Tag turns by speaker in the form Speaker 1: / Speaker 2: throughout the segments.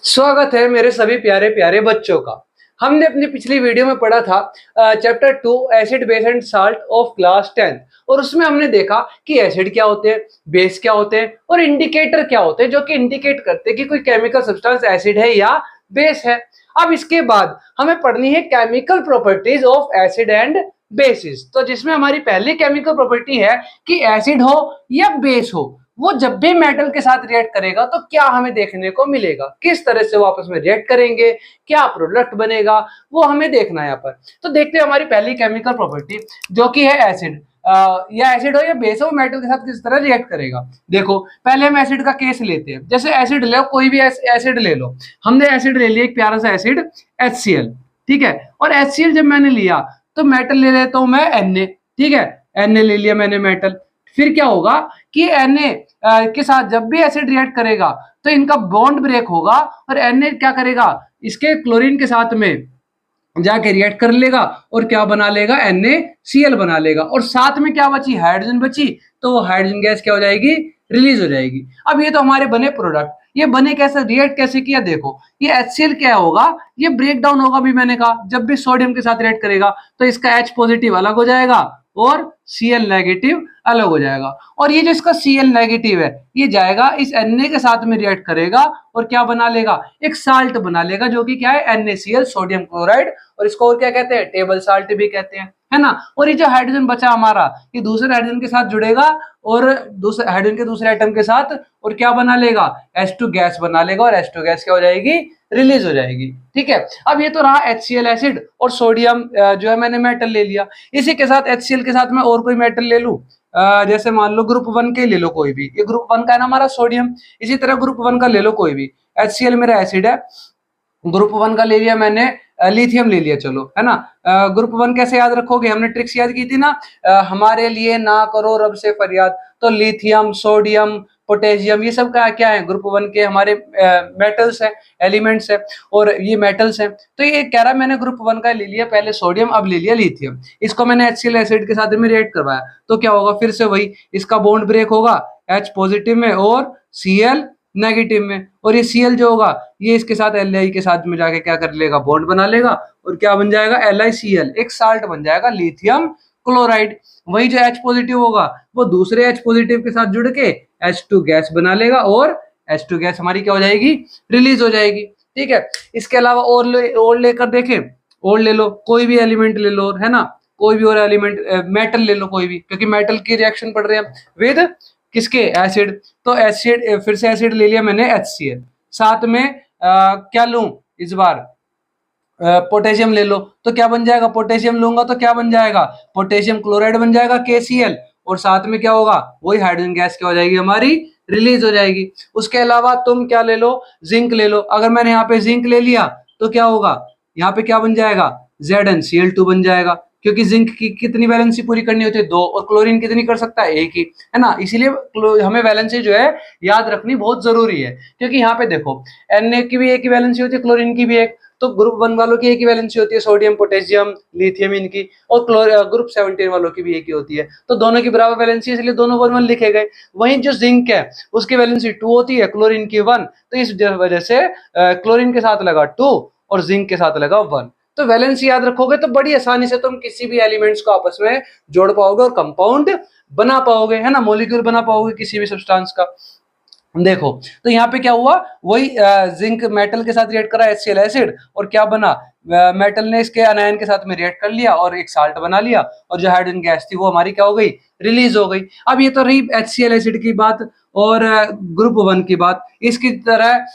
Speaker 1: स्वागत है मेरे सभी प्यारे प्यारे बच्चों का। हमने अपनी पिछली वीडियो में पढ़ा था chapter 2 acid base and salt of class 10 और उसमें हमने देखा कि एसिड क्या होते हैं, बेस क्या होते हैं और इंडिकेटर क्या होते हैं जो कि इंडिकेट करते हैं कि कोई केमिकल सब्सटेंस एसिड है या बेस है। अब इसके बाद हमें पढ़नी है chemical properties of acid and bases. तो जिसमें हमारी पहली केमिकल प्रॉपर्टी है कि एसिड हो या बेस हो, वो जब भी मेटल के साथ रिएक्ट करेगा तो क्या हमें देखने को मिलेगा, किस तरह से वो आपस में रिएक्ट करेंगे, क्या प्रोडक्ट बनेगा, वो हमें देखना है यहाँ पर। तो देखते हैं हमारी पहली केमिकल प्रॉपर्टी जो कि है एसिड। या एसिड हो या बेस हो, मेटल के साथ किस तरह रिएक्ट करेगा। देखो पहले हम एसिड का केस लेते हैं। जैसे एसिड ले लो, कोई भी एसिड ले लो। हमने एसिड ले लिया एक प्यारा सा एसिड HCl, ठीक है। और HCl जब मैंने लिया तो मेटल ले लेता हूं मैं Na, ठीक है। Na ले लिया मैंने मेटल। फिर क्या होगा कि Na के साथ जब भी एसिड रिएक्ट करेगा तो इनका बॉन्ड ब्रेक होगा और Na क्या करेगा, इसके क्लोरीन के साथ में जाके रिएक्ट कर लेगा और क्या बना लेगा, NaCl बना लेगा। और साथ में क्या बची, हाइड्रोजन बची, तो वो हाइड्रोजन गैस क्या हो जाएगी, रिलीज हो जाएगी। अब ये तो हमारे बने प्रोडक्ट। ये बने कैसे, रिएक्ट कैसे किया, देखो ये HCl क्या होगा, ये ब्रेक डाउन होगा। भी मैंने कहा जब भी सोडियम के साथ रिएक्ट करेगा तो इसका H पॉजिटिव अलग हो जाएगा और Cl नेगेटिव अलग हो जाएगा। और ये जो इसका Cl नेगेटिव है ये जाएगा इस Na के साथ में रिएक्ट करेगा और क्या बना लेगा, एक साल्ट बना लेगा जो कि क्या है, NaCl सोडियम क्लोराइड। और इसको और क्या कहते हैं, टेबल साल्ट भी कहते हैं, है ना। और ये जो हाइड्रोजन बचा हमारा, ये दूसरे हाइड्रोजन के साथ जुड़ेगा और दूसरे हाइड्रोजन के दूसरे एटम के साथ और क्या बना लेगा, H2 गैस बना लेगा और H2 गैस क्या हो जाएगी, रिलीज हो जाएगी, ठीक है। अब ये तो रहा HCl एसिड और सोडियम जो है मैंने मेटल ले लिया। इसी के साथ HCl के साथ मैं और कोई मेटल ले लूं, जैसे मान लो ग्रुप 1 के ले लो कोई भी, ये ग्रुप 1 का है ना हमारा सोडियम। इसी तरह ग्रुप 1 का ले लो कोई भी, HCl मेरा एसिड है, ग्रुप 1 का ले लिया मैंने, लिथियम ले लिया, चलो है ना। ग्रुप 1 कैसे याद रखोगे, हमने ट्रिक्स याद की थी ना, हमारे लिए ना करो रब से फरियाद। तो लिथियम, सोडियम, पोटेशियम, ये सब का क्या है, ग्रुप 1 के हमारे मेटल्स हैं, एलिमेंट्स हैं और ये मेटल्स हैं। तो ये कह रहा है मैंने ग्रुप 1 का ले लिया पहले सोडियम, अब ले लिया लिथियम, इसको मैंने HCl एसिड के साथ में रिएक्ट करवाया तो क्या होगा, फिर से वही, इसका बॉन्ड ब्रेक होगा H पॉजिटिव में और Cl नेगेटिव में। और ये Cl जो होगा ये इसके साथ Li के साथ में जाके क्या कर लेगा, बॉन्ड बना लेगा और क्या बन जाएगा, LiCl, एक साल्ट बन जाएगा, लिथियम क्लोराइड। वही जो H पॉजिटिव होगा वो दूसरे H पॉजिटिव के साथ जुड़ के H2 गैस बना लेगा और H2 गैस हमारी क्या हो जाएगी, रिलीज हो जाएगी, ठीक है। इसके अलावा और लेकर देखें, और ले लो कोई भी एलिमेंट ले लो, है ना, कोई भी और एलिमेंट, मेटल ले लो कोई भी, क्योंकि मेटल की रिएक्शन पढ़ रहे हैं विद किसके, एसिड। तो एसिड, फिर से एसिड ले लिया मैंने HCl, साथ में क्या लूं इस बार, पोटेशियम ले लो, तो क्या बन जाएगा, पोटेशियम लूंगा तो क्या बन जाएगा, पोटेशियम क्लोराइड बन जाएगा KCl। और साथ में क्या होगा, वही हाइड्रोजन गैस क्या हो जाएगी हमारी, रिलीज हो जाएगी। उसके अलावा तुम क्या ले लो, जिंक ले लो। अगर मैंने यहाँ पे जिंक ले लिया तो क्या होगा, यहाँ पे क्या बन जाएगा, ZnCl2 बन जाएगा, क्योंकि जिंक की कितनी वैलेंसी पूरी करनी होती है, 2, और क्लोरीन कितनी कर सकता है, 1 ही, है ना। इसीलिए हमें वैलेंसी जो है याद रखनी बहुत जरूरी है, क्योंकि यहाँ पे देखो Na की भी 1 ही वैलेंसी होती है, क्लोरीन की भी 1, तो ग्रुप 1 वालों की 1 ही वैलेंसी होती है, सोडियम, पोटेशियम, लिथियम इनकी, और ग्रुप 17 वालों की भी 1 ही होती है, तो दोनों की बराबर वैलेंसी, इसलिए दोनों 1 1 लिखे गए। वहीं जो जिंक है उसकी वैलेंसी 2 होती है, क्लोरीन की 1, तो इस वजह से क्लोरीन के साथ लगा 2 और जिंक के साथ लगा 1। तो वैलेंसी याद रखोगे तो बड़ी आसानी से तुम किसी भी एलिमेंट्स को आपस में जोड़ पाओगे और कंपाउंड बना पाओगे, है ना, मॉलिक्यूल बना पाओगे किसी भी सब्सटेंस का। देखो तो यहाँ पे क्या हुआ, वही जिंक मेटल के साथ रिएक्ट करा HCl एसिड और क्या बना, मेटल ने इसके अनायन के साथ में रिएक्ट कर लिया और एक साल्ट बना लिया और जो हाइड्रोजन गैस थी वो हमारी क्या हो गई, रिलीज हो गई। अब ये तो रही HCl एसिड की बात और ग्रुप 1 की बात। इसकी तरह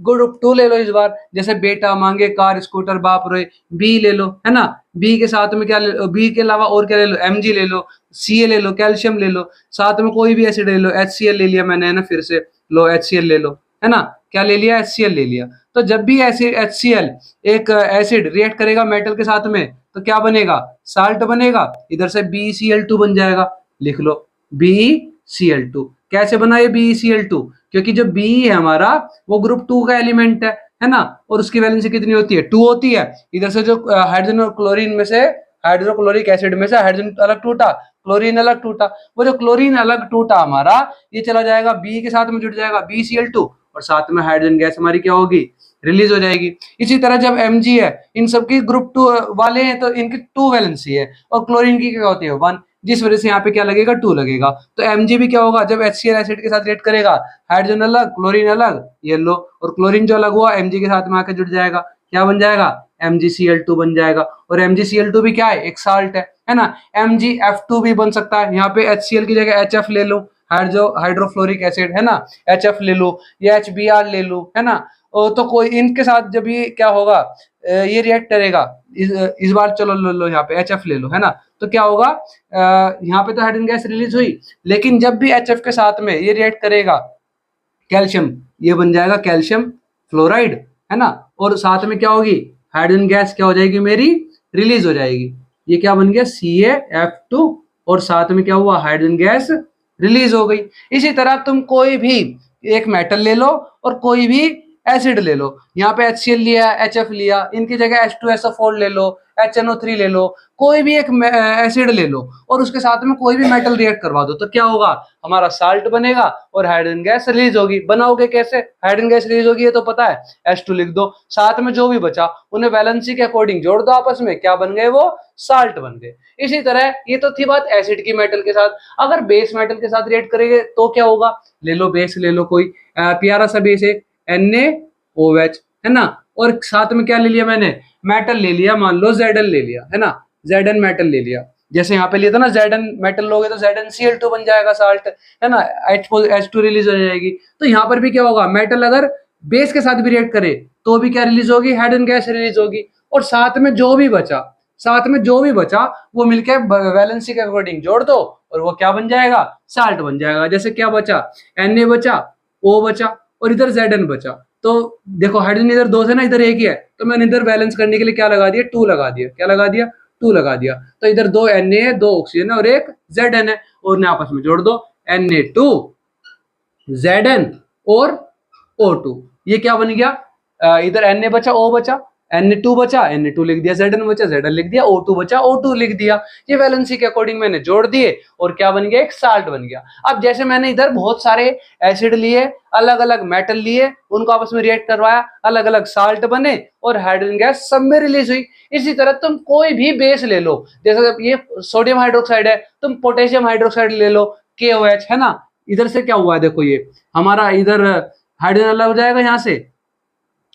Speaker 1: ग्रुप 2 ले लो इस बार, जैसे बेटा मांगे कार स्कूटर बाप रोए, बी ले लो, है ना। बी के साथ में क्या ले लो, बी के अलावा और क्या ले लो, Mg ले लो, Ca ले लो, कैल्शियम ले लो, साथ में कोई भी एसिड ले लो, HCl ले लिया मैंने, है ना, फिर से लो HCl ले लो, है ना, क्या ले लिया, HCl ले लिया। तो जब भी एसिड HCl एक एसिड रिएक्ट करेगा मेटल के साथ में तो क्या बनेगा, साल्ट बनेगा, इधर से BeCl2 बन जाएगा, लिख लो BeCl2। कैसे बना ये BeCl2, क्योंकि जो B है हमारा वो ग्रुप 2 का एलिमेंट है ना, और उसकी वैलेंसी कितनी होती है, 2 होती है। इधर से जो हाइड्रोजन और क्लोरीन में से, हाइड्रोक्लोरिक एसिड में से हाइड्रोजन अलग टूटा, क्लोरीन अलग टूटा, वो जो क्लोरीन अलग टूटा हमारा, ये चला जाएगा B के साथ में जुड़ जाएगा BeCl2 और साथ में हाइड्रोजन गैस हमारी क्या होगी, रिलीज हो जाएगी। इसी तरह जब Mg है, इन सबकी ग्रुप 2 वाले हैं तो इनकी 2 वैलेंसी है और क्लोरीन की क्या होती है 1, जिस वजह से यहाँ पे क्या लगेगा 2 लगेगा। तो Mg भी क्या होगा, जब HCl एसिड के साथ रिएक्ट करेगा, हाइड्रोजन अलग क्लोरीन अलग, ये लो, और क्लोरीन जो अलग हुआ Mg के साथ में आकर जुड़ जाएगा, क्या बन जाएगा MgCl2 बन जाएगा। और MgCl2 भी क्या है, एक साल्ट है ना। MgF2 भी बन सकता है, यहाँ पे HCl की जगह HF ले लो, हाइड्रोफ्लोरिक एसिड है ना, HF ले लो या HBr ले लो, है ना। तो कोई इनके साथ जब ये क्या होगा, ये रिएक्ट करेगा, इस बार चलो लो यहाँ पे HF ले लो, है ना। तो क्या होगा, यहाँ पे तो हाइड्रोजन गैस रिलीज हुई, लेकिन जब भी HF के साथ में ये रिएक्ट करेगा कैल्शियम, ये बन जाएगा कैल्शियम फ्लोराइड, है ना। और साथ में क्या होगी, हाइड्रोजन गैस क्या हो जाएगी मेरी, रिलीज हो जाएगी। ये क्या बन गया CaF2 और साथ में क्या हुआ, हाइड्रोजन गैस रिलीज हो गई। इसी तरह तुम कोई भी एक मेटल ले लो और कोई भी एसिड ले लो, यहाँ पे HCl लिया, HF लिया, इनकी जगह H2SO4 ले लो, HNO3 ले लो, कोई भी एक एसिड ले लो और उसके साथ में कोई भी मेटल रिएक्ट करवा दो, तो क्या होगा, हमारा साल्ट बनेगा और हाइड्रोजन गैस रिलीज होगी। बनाओगे कैसे, हाइड्रोजन गैस रिलीज होगी ये तो पता है, H2 लिख दो, साथ में जो भी बचा उन्हें वैलेंसी के अकॉर्डिंग जोड़ दो आपस में, क्या बन गए वो, साल्ट बन गए। इसी तरह ये तो थी बात एसिड की मेटल के साथ। अगर बेस मेटल के साथ रिएक्ट करेंगे तो क्या होगा, ले लो बेस, ले लो कोई प्यारा सा बेस है NaOH, है ना। और साथ में क्या ले लिया मैंने, मेटल ले लिया, मान लो Zn ले लिया, है ना, Zn मेटल ले लिया। जैसे यहाँ पे लिया था ना, Zn मेटल लोगे तो ZnCl2 बन जाएगा साल्ट, है ना, H2 रिलीज हो जाएगी। तो यहाँ पर भी क्या होगा, मेटल अगर बेस के साथ भी रिएक्ट करे तो भी क्या रिलीज होगी, हाइड्रोजन गैस रिलीज होगी। और साथ में जो भी बचा वो मिलके वैलेंसी के अकॉर्डिंग जोड़ दो और वो क्या बन जाएगा, साल्ट बन जाएगा। जैसे क्या बचा, Na बचा, O बचा और इधर Zn बचा। तो देखो हाइड्रोजन इधर 2 है ना, इधर 1 ही है, तो मैंने इधर बैलेंस करने के लिए क्या लगा दिया, 2 लगा दिया। क्या लगा दिया, 2 लगा दिया। तो इधर 2 Na है, 2 ऑक्सीजन है और 1 Zn है, और इन्हें आपस में जोड़ दो, Na2 Zn और O2। ये क्या बन गया, इधर Na बचा, O बचा, Na2 बचा, Na2 लिख दिया, Zn बचा, Zn लिख दिया, O2 बचा, O2 लिख दिया। ये वैलेंसी के अकॉर्डिंग मैंने जोड़ दिए और क्या बन गया, एक साल्ट बन गया। अब जैसे मैंने इधर बहुत सारे एसिड लिए, अलग अलग मेटल लिए, उनको आपस में रिएक्ट करवाया, अलग अलग साल्ट बने और हाइड्रोजन गैस सब में रिलीज हुई। इसी तरह तुम कोई भी बेस ले लो, जैसे ये सोडियम हाइड्रोक्साइड है, तुम पोटेशियम हाइड्रोक्साइड ले लो, KOH, है ना। इधर से क्या हुआ है, देखो ये हमारा इधर हाइड्रोजन अलग हो जाएगा,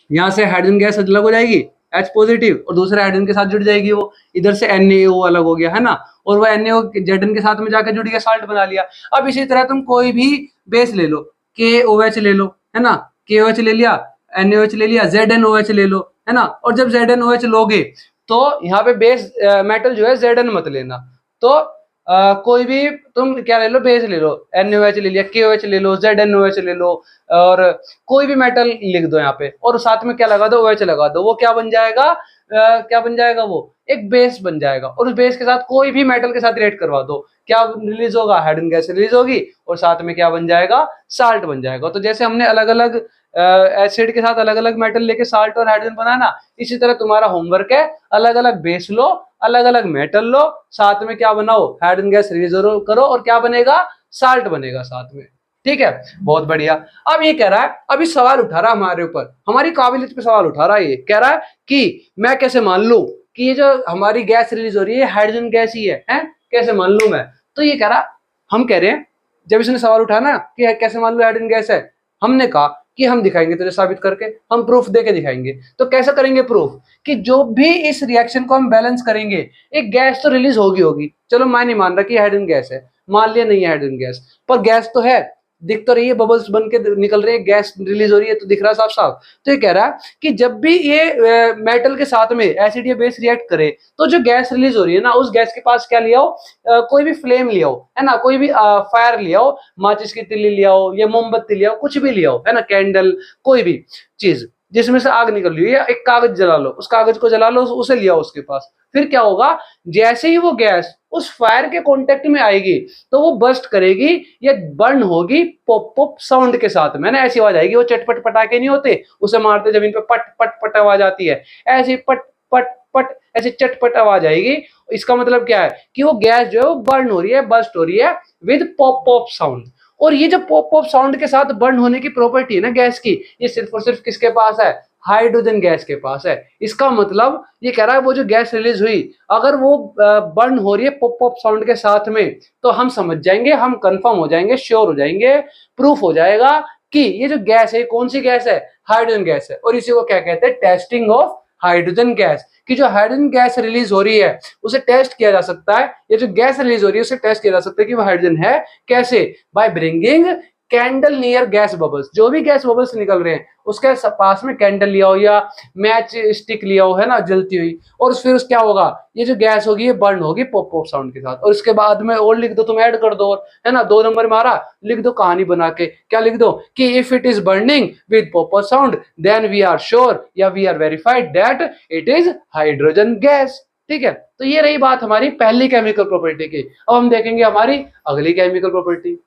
Speaker 1: यहाँ से हाइड्रोजन गैस अलग हो जाएगी H पॉजिटिव और दूसरे हाइड्रोजन के साथ जुड़ जाएगी वो, इधर से NaO अलग हो गया, है ना, और वो NaO Zn के साथ में जाकर जुड़ गया, साल्ट बना लिया। अब इसी तरह तुम कोई भी बेस ले लो, KOH ले लो, है ना, KOH ले लिया, NaOH ले लिया, ZnOH ले लो, है ना। और जब ZnOH लोगे तो यहाँ पे बेस मेटल जो है Zn मत लेना, तो कोई भी तुम क्या ले लो, बेस ले लो, NaOH ले लिया, KOH ले लो, ZnOH ले लो, और कोई भी मेटल लिख दो यहाँ पे और साथ में क्या लगा दो, OH लगा दो। वो क्या बन जाएगा, क्या बन जाएगा, वो एक बेस बन जाएगा। और उस बेस के साथ कोई भी मेटल के साथ रिएक्ट करवा दो, क्या रिलीज होगा, हाइड्रोजन गैस रिलीज होगी और साथ में क्या बन जाएगा, साल्ट बन जाएगा। तो जैसे हमने अलग अलग एसिड के साथ अलग अलग मेटल लेके साल्ट और हाइड्रोजन बनाना, इसी तरह तुम्हारा होमवर्क है, अलग अलग बेस लो, अलग अलग मेटल लो, साथ में क्या बनाओ, हाइड्रोजन गैस रिलीज करो और क्या बनेगा, साल्ट बनेगा साथ में। ठीक है, बहुत बढ़िया। अब ये कह रहा है, अभी सवाल उठा रहा है हमारे ऊपर, हमारी काबिलियत पे सवाल उठा रहा है। ये कह रहा है कि मैं कैसे मान लूं कि ये जो हमारी गैस रिलीज हो रही है हाइड्रोजन गैस ही है, कैसे मान लूं मैं। तो ये कह रहा, हम कह रहे हैं, जब इसने सवाल उठा ना कि कैसे मान लो हाइड्रोजन गैस है, हमने कहा कि हम दिखाएंगे तुझे साबित करके, हम प्रूफ देके दिखाएंगे। तो कैसे करेंगे प्रूफ, कि जो भी इस रिएक्शन को हम बैलेंस करेंगे, एक गैस तो रिलीज होगी। चलो मैं नहीं मान रहा कि हाइड्रोजन गैस है, मान लिया नहीं है हाइड्रोजन गैस, पर गैस तो है, दिख तो रही है, बबल्स बन के निकल रहे हैं, गैस रिलीज हो रही है, तो दिख रहा है साफ साफ। तो ये कह रहा है कि जब भी ये मेटल के साथ में एसिड या बेस रिएक्ट करे, तो जो गैस रिलीज हो रही है ना, उस गैस के पास क्या लिया हो, कोई भी फ्लेम लिया हो, है ना, कोई भी फायर लिया हो, माचिस की तिल्ली लिया हो या मोमबत्ती लिया हो, कुछ भी लिया हो, है ना, कैंडल, कोई भी चीज जिसमें से आग निकल रही है, या एक कागज जला लो, उस कागज को जला लो, उसे लिया उसके पास। फिर क्या होगा, जैसे ही वो गैस उस फायर के कांटेक्ट में आएगी तो वो बर्स्ट करेगी या बर्न होगी पॉप पॉप साउंड के साथ में, ना ऐसी आवाज आएगी। वो चटपट पटाखे नहीं होते, उसे मारते जमीन पे पट पट पट आवाज आती है, ऐसी पट पट पट ऐसी चटपट आवाज आएगी। इसका मतलब क्या है कि वो गैस जो है वो बर्न हो रही है, बर्स्ट हो रही है विद पॉप पॉप साउंड। और ये जो पॉप पॉप साउंड के साथ बर्न होने की प्रॉपर्टी है ना गैस की, ये सिर्फ और सिर्फ किसके पास है? हाइड्रोजन गैस के पास है। इसका मतलब ये कह रहा है वो जो गैस रिलीज हुई अगर वो बर्न हो रही है पॉप पॉप साउंड के साथ में, तो हम समझ जाएंगे, हम कंफर्म हो जाएंगे, श्योर हो जाएंगे, प्रूफ हो जाएगा कि ये जो गैस है कौन सी गैस है? हाइड्रोजन गैस है। और इसी को क्या कहते हैं? Testing of hydrogen gas. कि जो हाइड्रोजन गैस रिलीज हो रही है उसे टेस्ट किया जा सकता है, ये जो गैस रिलीज हो रही है उसे टेस्ट किया जा सकता है कि वो हाइड्रोजन है। कैसे? By bringing candle near gas bubbles. जो भी गैस बबल्स निकल रहे हैं उसके पास में कैंडल लिया हो या मैच स्टिक लिया हो, है ना, जलती हुई, और फिर क्या होगा? ये जो गैस होगी ये बर्न होगी पॉप पॉप साउंड के साथ। और इसके बाद में और लिख दो, तुम ऐड कर दो, और है ना 2 नंबर में आ रहा, लिख दो कहानी बना के। क्या लिख दो? कि if it is burning with pop pop sound then we are sure या we are verified that it is hydrogen gas. ठीक है, तो ये रही बात हमारी पहली केमिकल प्रॉपर्टी की। अब हम देखेंगे हमारी अगली केमिकल प्रॉपर्टी।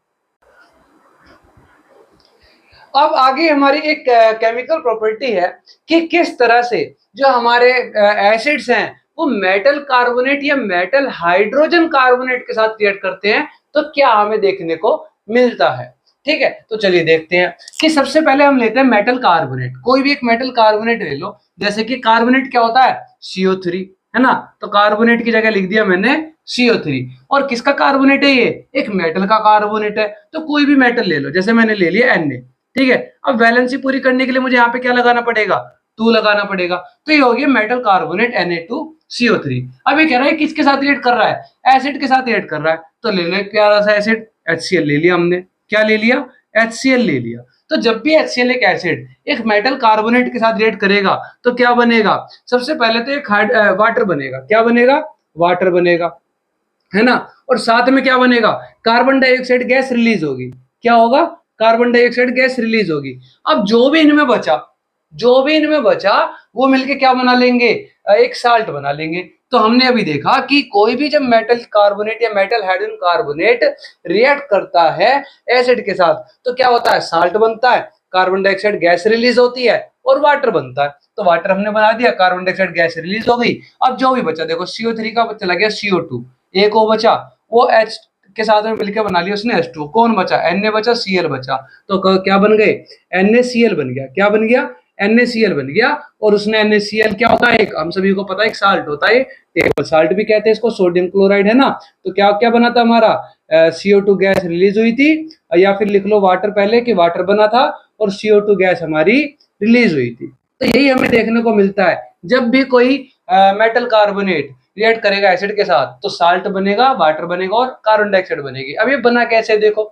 Speaker 1: अब आगे हमारी एक केमिकल प्रॉपर्टी है कि किस तरह से जो हमारे एसिड्स हैं वो मेटल कार्बोनेट या मेटल हाइड्रोजन कार्बोनेट के साथ रिएक्ट करते हैं, तो क्या हमें देखने को मिलता है। ठीक है, तो चलिए देखते हैं कि सबसे पहले हम लेते हैं मेटल कार्बोनेट। कोई भी एक मेटल कार्बोनेट ले लो, जैसे कि कार्बोनेट क्या होता है? CO3, है ना, तो कार्बोनेट की जगह लिख दिया मैंने CO3। और किसका कार्बोनेट है? ये एक मेटल का कार्बोनेट है। तो कोई भी मेटल ले लो, जैसे मैंने ले लिया Na। ठीक है, अब वैलेंसी पूरी करने के लिए मुझे यहाँ पे क्या लगाना पड़ेगा? 2 लगाना पड़ेगा। तो ये हो गया मेटल कार्बोनेट Na2CO3। अब ये कह रहा है किसके साथ रिएक्ट कर रहा है? एसिड के साथ रिएक्ट कर रहा है। तो ले लो एक प्यारा सा एसिड, HCl ले लिया हमने। क्या ले लिया? HCl ले लिया। तो जब भी HCl एक एसिड एक मेटल कार्बोनेट के साथ रिएक्ट करेगा तो क्या बनेगा? सबसे पहले तो एक वाटर बनेगा। क्या बनेगा? वाटर बनेगा, है ना। और साथ में क्या बनेगा? कार्बन डाइऑक्साइड गैस रिलीज होगी। क्या होगा? कार्बन डाइऑक्साइड गैस रिलीज होगी। अब जो भी इनमें बचा वो मिलके क्या बना लेंगे? एक साल्ट बना लेंगे। तो हमने अभी देखा कि कोई भी जब मेटल कार्बोनेट या मेटल हाइड्रोजन कार्बोनेट रिएक्ट करता है एसिड के साथ तो क्या होता है? साल्ट बनता है, कार्बन डाइऑक्साइड गैस रिलीज होती है और वाटर बनता है। तो वाटर हमने बना दिया, कार्बन डाइऑक्साइड गैस रिलीज हो गई। अब जो भी बचा देखो CO3 का चला गया CO2, एक वो बचा, वो H के साथ में मिलकर बना लिया उसने H2। कौन बचा? Na बचा, Cl बचा। तो क्या बन गए? NaCl बन गया। क्या बन गया? NaCl बन गया। और उसने NaCl क्या होता है? एक हम सभी को पता है एक साल्ट होता है, टेबल साल्ट भी कहते हैं इसको, सोडियम क्लोराइड, है ना। तो क्या क्या बना था हमारा? CO2 गैस रिलीज हुई थी, या फिर लिख लो वाटर पहले कि वाटर बना था और CO2 गैस हमारी रिलीज हुई थी। तो यही हमें देखने को मिलता है जब भी कोई मेटल कार्बोनेट रिएक्ट करेगा एसिड के साथ तो साल्ट बनेगा, वाटर बनेगा और कार्बन डाइऑक्साइड बनेगी। अब ये बना कैसे देखो।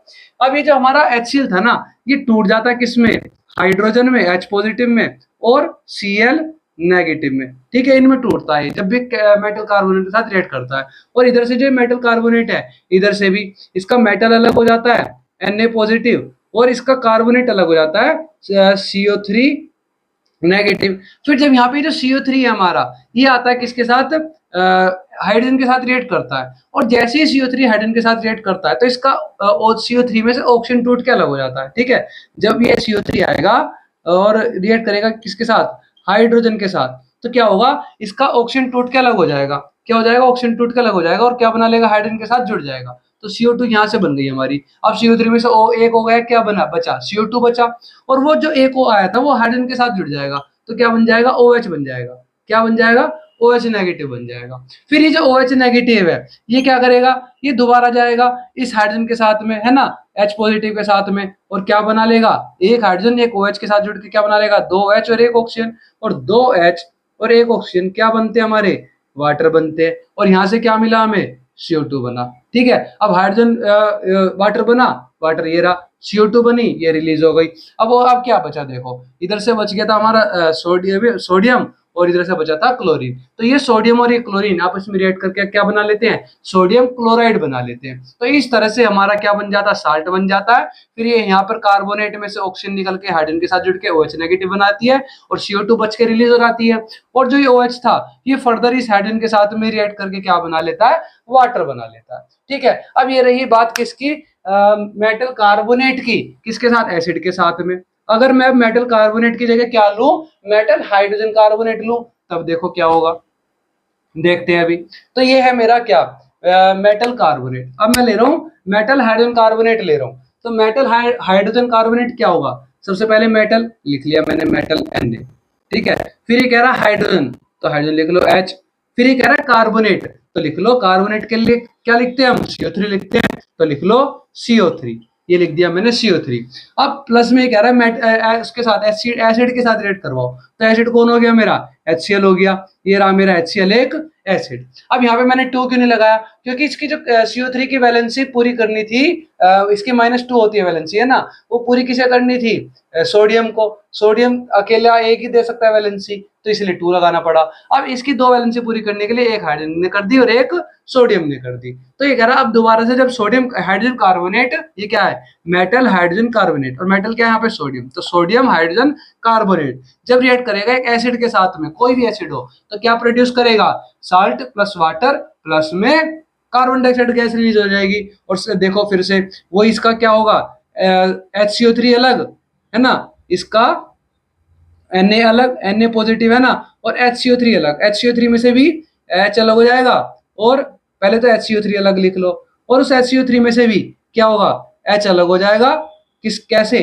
Speaker 1: अब ये जो हमारा HCl था ना ये टूट जाता है किसमें? हाइड्रोजन में, H पॉजिटिव में और Cl नेगेटिव में। ठीक है, इनमें टूटता है जब भी मेटल कार्बोनेट के साथ रिएक्ट करता है। और इधर से जो मेटल कार्बोनेट है इधर से भी इसका मेटल अलग हो जाता है Na पॉजिटिव और इसका कार्बोनेट अलग हो जाता है CO3 नेगेटिव। फिर जब यहाँ पे जो CO3 है हमारा ये आता है किसके साथ? हाइड्रोजन के साथ रिएक्ट करता है। और जैसे ही CO3 हाइड्रोजन के साथ रिएक्ट करता है तो इसका CO3 में से ऑक्सीजन टूट के अलग हो जाता है। ठीक है, जब ये CO3 आएगा और रिएक्ट करेगा किसके साथ? हाइड्रोजन के साथ, तो क्या होगा? इसका ऑक्सीजन टूट के अलग हो जाएगा। क्या हो जाएगा? ऑक्सीजन टूट के अलग हो जाएगा और क्या बना लेगा? हाइड्रोजन के साथ जुड़ जाएगा। तो CO2 यहाँ से बन गई हमारी। अब CO3 में से एक हो गया, क्या बना? बचा CO2 बचा। और वो जो एक ओ आया था वो हाइड्रोजन के साथ जुड़ जाएगा तो क्या बन जाएगा? OH बन जाएगा। क्या बन जाएगा? OH नेगेटिव बन जाएगा। फिर ये जो OH नेगेटिव है ये क्या करेगा? ये दोबारा जाएगा इस हाइड्रोजन के साथ में, है ना, H पॉजिटिव के साथ में, और क्या बना लेगा? एक हाइड्रोजन एक OH के साथ जुड़ के क्या बना लेगा? 2H और एक ऑक्सीजन। और 2H और एक ऑक्सीजन क्या बनते हैं हमारे? वाटर बनते हैं। और यहाँ से क्या मिला हमें? CO2 बना। ठीक है, अब हाइड्रोजन वाटर बना, वाटर ये रहा, CO2 बनी, ये रिलीज हो गई। अब क्या बचा देखो, इधर से बच गया था हमारा सोडियम और इधर से बचा था क्लोरीन। तो ये सोडियम और ये क्लोरीन आपस में रिएक्ट करके क्या बना लेते हैं? सोडियम क्लोराइड बना लेते हैं। तो इस तरह से हमारा क्या बन जाता है? साल्ट बन जाता है। फिर ये यहाँ पर कार्बोनेट में से ऑक्सीजन निकल के हाइड्रोजन के साथ जुड़ के OH नेगेटिव बनाती है और CO2 बच के रिलीज हो जाती है। और जो ये OH था ये फर्दर इस हाइड्रोजन के साथ में रिएक्ट करके क्या बना लेता है? वाटर बना लेता है। ठीक है, अब ये रही बात किसकी? मेटल कार्बोनेट की। किसके साथ? एसिड के साथ में। अगर मैं मेटल कार्बोनेट की जगह क्या लूं? मेटल हाइड्रोजन कार्बोनेट लूं, तब देखो क्या होगा, देखते हैं अभी। तो ये है मेरा क्या? Metal carbonate. अब मैं ले रहा हूं मेटल हाइड्रोजन कार्बोनेट ले रहा हूं, तो मेटल हाइड्रोजन कार्बोनेट क्या होगा? सबसे पहले मेटल लिख लिया मैंने, मेटल Na, ठीक है। फिर ये कह रहा है हाइड्रोजन, तो हाइड्रोजन लिख लो H। फिर ये कह रहा है कार्बोनेट, तो लिख लो कार्बोनेट के लिए क्या लिखते हैं हम? CO3 लिखते हैं, तो लिख लो CO3। ये लिख दिया मैंने CO3। अब प्लस में कह रहा है उसके साथ एसिड के साथ रिएक्ट करवाओ, तो एसिड कौन हो गया मेरा? HCl हो गया। ये रहा मेरा HCl एक एसिड। अब यहाँ पे मैंने 2 क्यों नहीं लगाया? क्योंकि इसकी जो CO3 की वैलेंसी पूरी करनी थी, इसकी -2 होती है वैलेंसी, है ना, वो पूरी किसे करनी थी? सोडियम को। सोडियम अकेला एक ही दे सकता है वैलेंसी, तो इसलिए 2 लगाना पड़ा। अब इसकी 2 वैलेंसी पूरी करने के लिए एक हाइड्रोजन ने कर दी और एक सोडियम ने कर दी। तो ये कह रहा है अब दोबारा से जब सोडियम हाइड्रोजन कार्बोनेट, ये क्या है? मेटल हाइड्रोजन कार्बोनेट, और मेटल क्या है यहाँ पे? सोडियम। तो सोडियम हाइड्रोजन कार्बोनेट जब रिएक्ट करेगा एक एसिड के साथ में, कोई भी एसिड हो, तो क्या प्रोड्यूस करेगा? साल्ट प्लस वाटर प्लस में कार्बन डाइऑक्साइड गैस रिलीज हो जाएगी। और देखो फिर से वो इसका क्या होगा? HCO3 अलग है ना, इसका Na अलग, Na पॉजिटिव है ना, और HCO3 अलग। HCO3 में से भी H अलग हो जाएगा, और पहले तो HCO3 अलग लिख लो, और उस HCO3 में से भी क्या होगा? H अलग हो जाएगा। कैसे?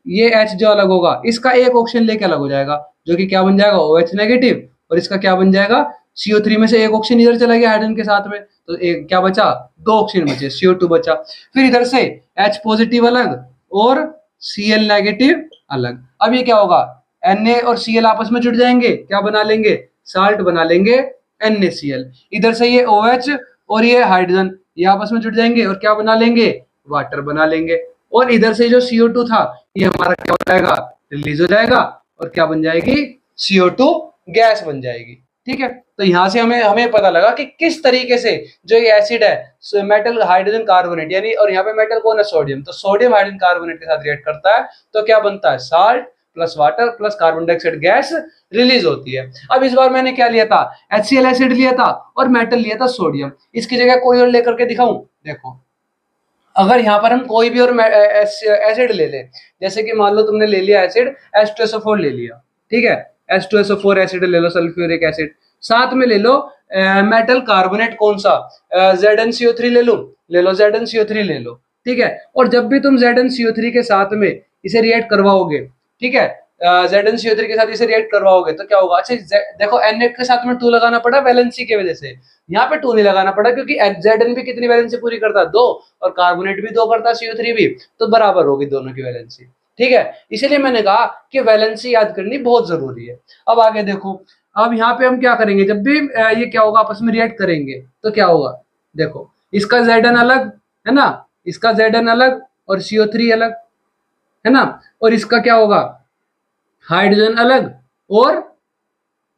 Speaker 1: ये H जो अलग होगा, इसका एक ऑक्सीजन लेके अलग हो जाएगा, जो कि क्या बन जाएगा? OH negative. और इसका क्या बन जाएगा? CO3 में से एक ऑक्सीजन इधर चला गया हाइड्रोजन के साथ में, तो एक क्या बचा? 2 ऑक्सीजन बचे, CO2 बचा। फिर इधर से H पॉजिटिव अलग और Cl नेगेटिव अलग। अब ये क्या होगा? Na और Cl आपस में जुड़ जाएंगे, क्या बना लेंगे? साल्ट बना लेंगे, NaCl। इधर से ये OH और ये हाइड्रोजन ये आपस में जुड़ जाएंगे और क्या बना लेंगे? वाटर बना लेंगे। और इधर से जो CO2 था ये हमारा क्या हो जाएगा? रिलीज हो जाएगा, और क्या बन जाएगी? CO2 गैस बन जाएगी। ठीक है, तो यहां से हमें पता लगा कि किस तरीके से जो ये एसिड है मेटल हाइड्रोजन कार्बोनेट, यानी, और यहाँ पे मेटल कौन है? सोडियम। तो सोडियम हाइड्रोजन कार्बोनेट के साथ रिएक्ट करता है, तो क्या बनता है? Salt plus water plus carbon dioxide gas release होती है। अब इस बार मैंने क्या लिया था? HCl एसिड लिया था और मेटल लिया था सोडियम। इसकी जगह कोई और लेकर के दिखाऊं? देखो, अगर यहाँ पर हम कोई भी और एसिड ले लें, जैसे कि मान लो तुमने ले लिया एसिड H2SO4 ले लिया, ठीक है, H2SO4 एसिड ले लो, सल्फ्यूरिक एसिड। साथ में ले लो मेटल कार्बोनेट, कौन सा? ZnCO3 ले लो ZnCO3 ले लो, ठीक है। और जब भी तुम ZnCO3 के साथ में इसे रिएक्ट करवाओगे, ठीक है, ZnCO3 के साथ इसे रिएक्ट करवाओगे तो क्या होगा? अच्छा देखो, Na के साथ में 2 लगाना पड़ा वैलेंसी की वजह से, यहाँ पे 2 नहीं लगाना पड़ा क्योंकि Zn भी कितनी वैलेंसी पूरी करता है? 2, और कार्बोनेट भी 2 करता है, CO3 भी, तो बराबर होगी दोनों की वैलेंसी। ठीक है, इसीलिए मैंने कहा कि वैलेंसी याद करनी बहुत जरूरी है। अब आगे देखो, अब यहाँ पे हम क्या करेंगे? जब भी ये क्या होगा? आपस में रिएक्ट करेंगे तो क्या होगा? देखो, इसका Zn अलग है ना, इसका Zn अलग और CO3 अलग है ना, और इसका क्या होगा? हाइड्रोजन अलग और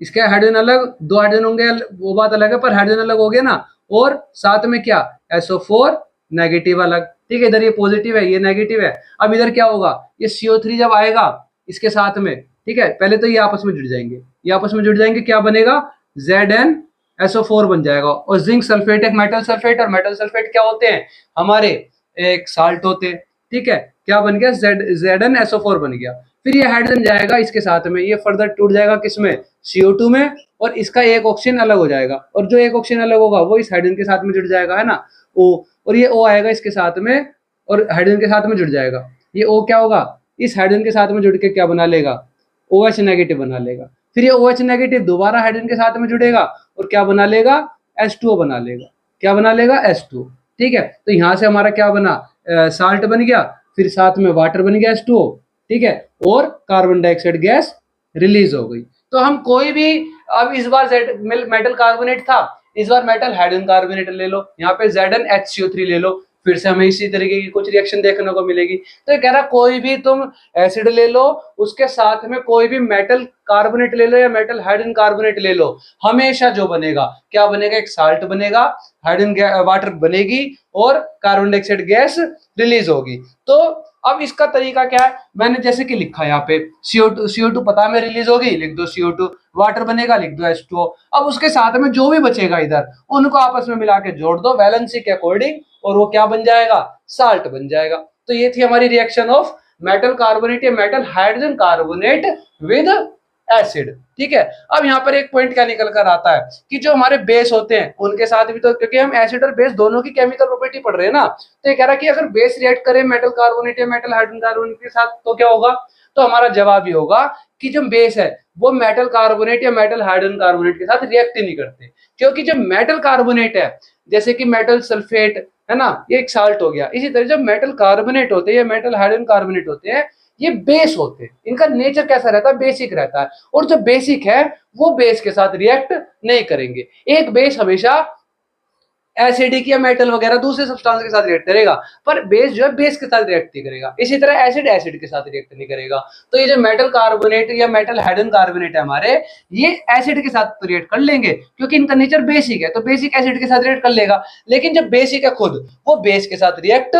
Speaker 1: इसके हाइड्रोजन अलग, 2 हाइड्रोजन होंगे वो बात अलग है, पर हाइड्रोजन अलग हो गया ना, और साथ में क्या? SO4 नेगेटिव अलग, ठीक है, इधर ये पॉजिटिव है ये नेगेटिव है। अब इधर क्या होगा? ये CO3 जब आएगा इसके साथ में, ठीक है, पहले तो ये आपस में जुड़ जाएंगे, ये आपस में जुड़ जाएंगे, क्या बनेगा? ZnSO4 बन जाएगा। और जिंक सल्फेट एक मेटल सल्फेट, और मेटल सल्फेट क्या होते हैं? हमारे एक साल्ट होते हैं, ठीक है, क्या बन गया? ZnSO4 बन गया। फिर ये हाइड्रोजन जाएगा इसके साथ में, ये फर्दर टूट जाएगा किसमें? CO2 में, और इसका एक ऑक्सीजन अलग हो जाएगा, और जो एक ऑक्सीजन अलग होगा वो इस हाइड्रोजन के साथ में जुड़ जाएगा, है ना, O, और ये O आएगा इसके साथ में और हाइड्रोजन के साथ में जुड़ जाएगा। ये O क्या होगा? इस हाइड्रोजन के साथ में जुड़ के क्या बना लेगा? OH नेगेटिव बना लेगा। फिर ये OH नेगेटिव दोबारा हाइड्रोजन के साथ में जुड़ेगा और क्या बना लेगा? H2O बना लेगा। क्या बना लेगा? H2O। ठीक है, तो यहाँ से हमारा क्या बना? साल्ट बन गया, फिर साथ में वाटर बन गया H2O, ठीक है, और कार्बन डाइऑक्साइड गैस रिलीज हो गई। तो हम कोई भी, अब इस बार मेटल कार्बोनेट था, इस बार मेटल हाइड्रोजन कार्बोनेट ले लो, यहाँ पे ZnHCO3 ले लो, फिर से हमें इसी तरीके की कुछ रिएक्शन देखने को मिलेगी। तो ये कह रहा कोई भी तुम एसिड ले लो, उसके साथ में कोई भी मेटल कार्बोनेट ले लो या मेटल हाइड्रोजन कार्बोनेट ले लो, हमेशा जो बनेगा क्या बनेगा? एक साल्ट बनेगा, हाइड्रोजन वाटर बनेगी और कार्बन डाइऑक्साइड गैस रिलीज होगी। तो अब इसका तरीका क्या है? मैंने जैसे कि लिखा यहाँ पे CO2 पता है रिलीज होगी, लिख दो CO2, वाटर बनेगा, लिख दो H2O। अब उसके साथ में जो भी बचेगा इधर उनको आपस में मिला के जोड़ दो वैलेंसी के अकॉर्डिंग, और वो क्या बन जाएगा? साल्ट बन जाएगा। तो ये थी हमारी रिएक्शन ऑफ मेटल कार्बोनेट या metal hydrogen carbonate with acid. ठीक है, अब यहाँ पर एक पॉइंट क्या निकल कर आता है कि जो हमारे बेस होते हैं उनके साथ भी, तो क्योंकि हम एसिड और बेस दोनों की केमिकल प्रॉपर्टी पढ़ रहे हैं ना, तो ये कह रहा है कि अगर बेस रिएक्ट करे मेटल कार्बोनेट या मेटल हाइड्रोजन कार्बोनेट के साथ तो क्या होगा, तो हमारा जवाब ये होगा कि जो बेस है वो मेटल कार्बोनेट या मेटल हाइड्रोजन कार्बोनेट के साथ रिएक्ट ही नहीं करते, क्योंकि जब मेटल कार्बोनेट है जैसे कि मेटल सल्फेट है ना, ये एक साल्ट हो गया, इसी तरह जब मेटल कार्बोनेट होते हैं या मेटल हाइड्रोजन कार्बोनेट होते हैं ये बेस होते हैं, इनका नेचर कैसा रहता है, बेसिक रहता है, और जो बेसिक है वो बेस के साथ रिएक्ट नहीं करेंगे। एक बेस हमेशा एसिडिक या मेटल वगैरह दूसरे सब्सटेंस के साथ रिएक्ट करेगा, पर बेस जो है बेस के साथ रिएक्ट नहीं करेगा, इसी तरह एसिड एसिड के साथ रिएक्ट नहीं करेगा। तो ये जो मेटल कार्बोनेट या मेटल हाइड्रोजन कार्बोनेट है हमारे, ये एसिड के साथ तो रिएक्ट कर लेंगे क्योंकि इनका नेचर बेसिक है, तो बेसिक एसिड के साथ रिएक्ट कर लेगा, लेकिन जब बेसिक है खुद वो बेस के साथ रिएक्ट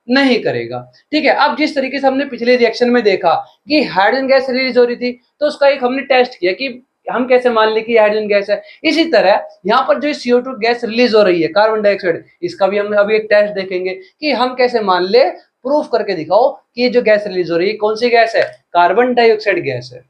Speaker 1: नहीं करेगा। ठीक है, अब जिस तरीके से हमने पिछले रिएक्शन में देखा कि हाइड्रोजन गैस रिलीज हो रही थी, तो उसका एक हमने टेस्ट किया कि हम कैसे मान ले कि हाइड्रोजन गैस है, इसी तरह यहाँ पर जो CO2 गैस रिलीज हो रही है कार्बन डाइऑक्साइड, इसका भी हम अभी एक टेस्ट देखेंगे कि हम कैसे मान ले, प्रूफ करके दिखाओ कि ये जो गैस रिलीज हो रही है कौन सी गैस है, कार्बन डाइऑक्साइड गैस है।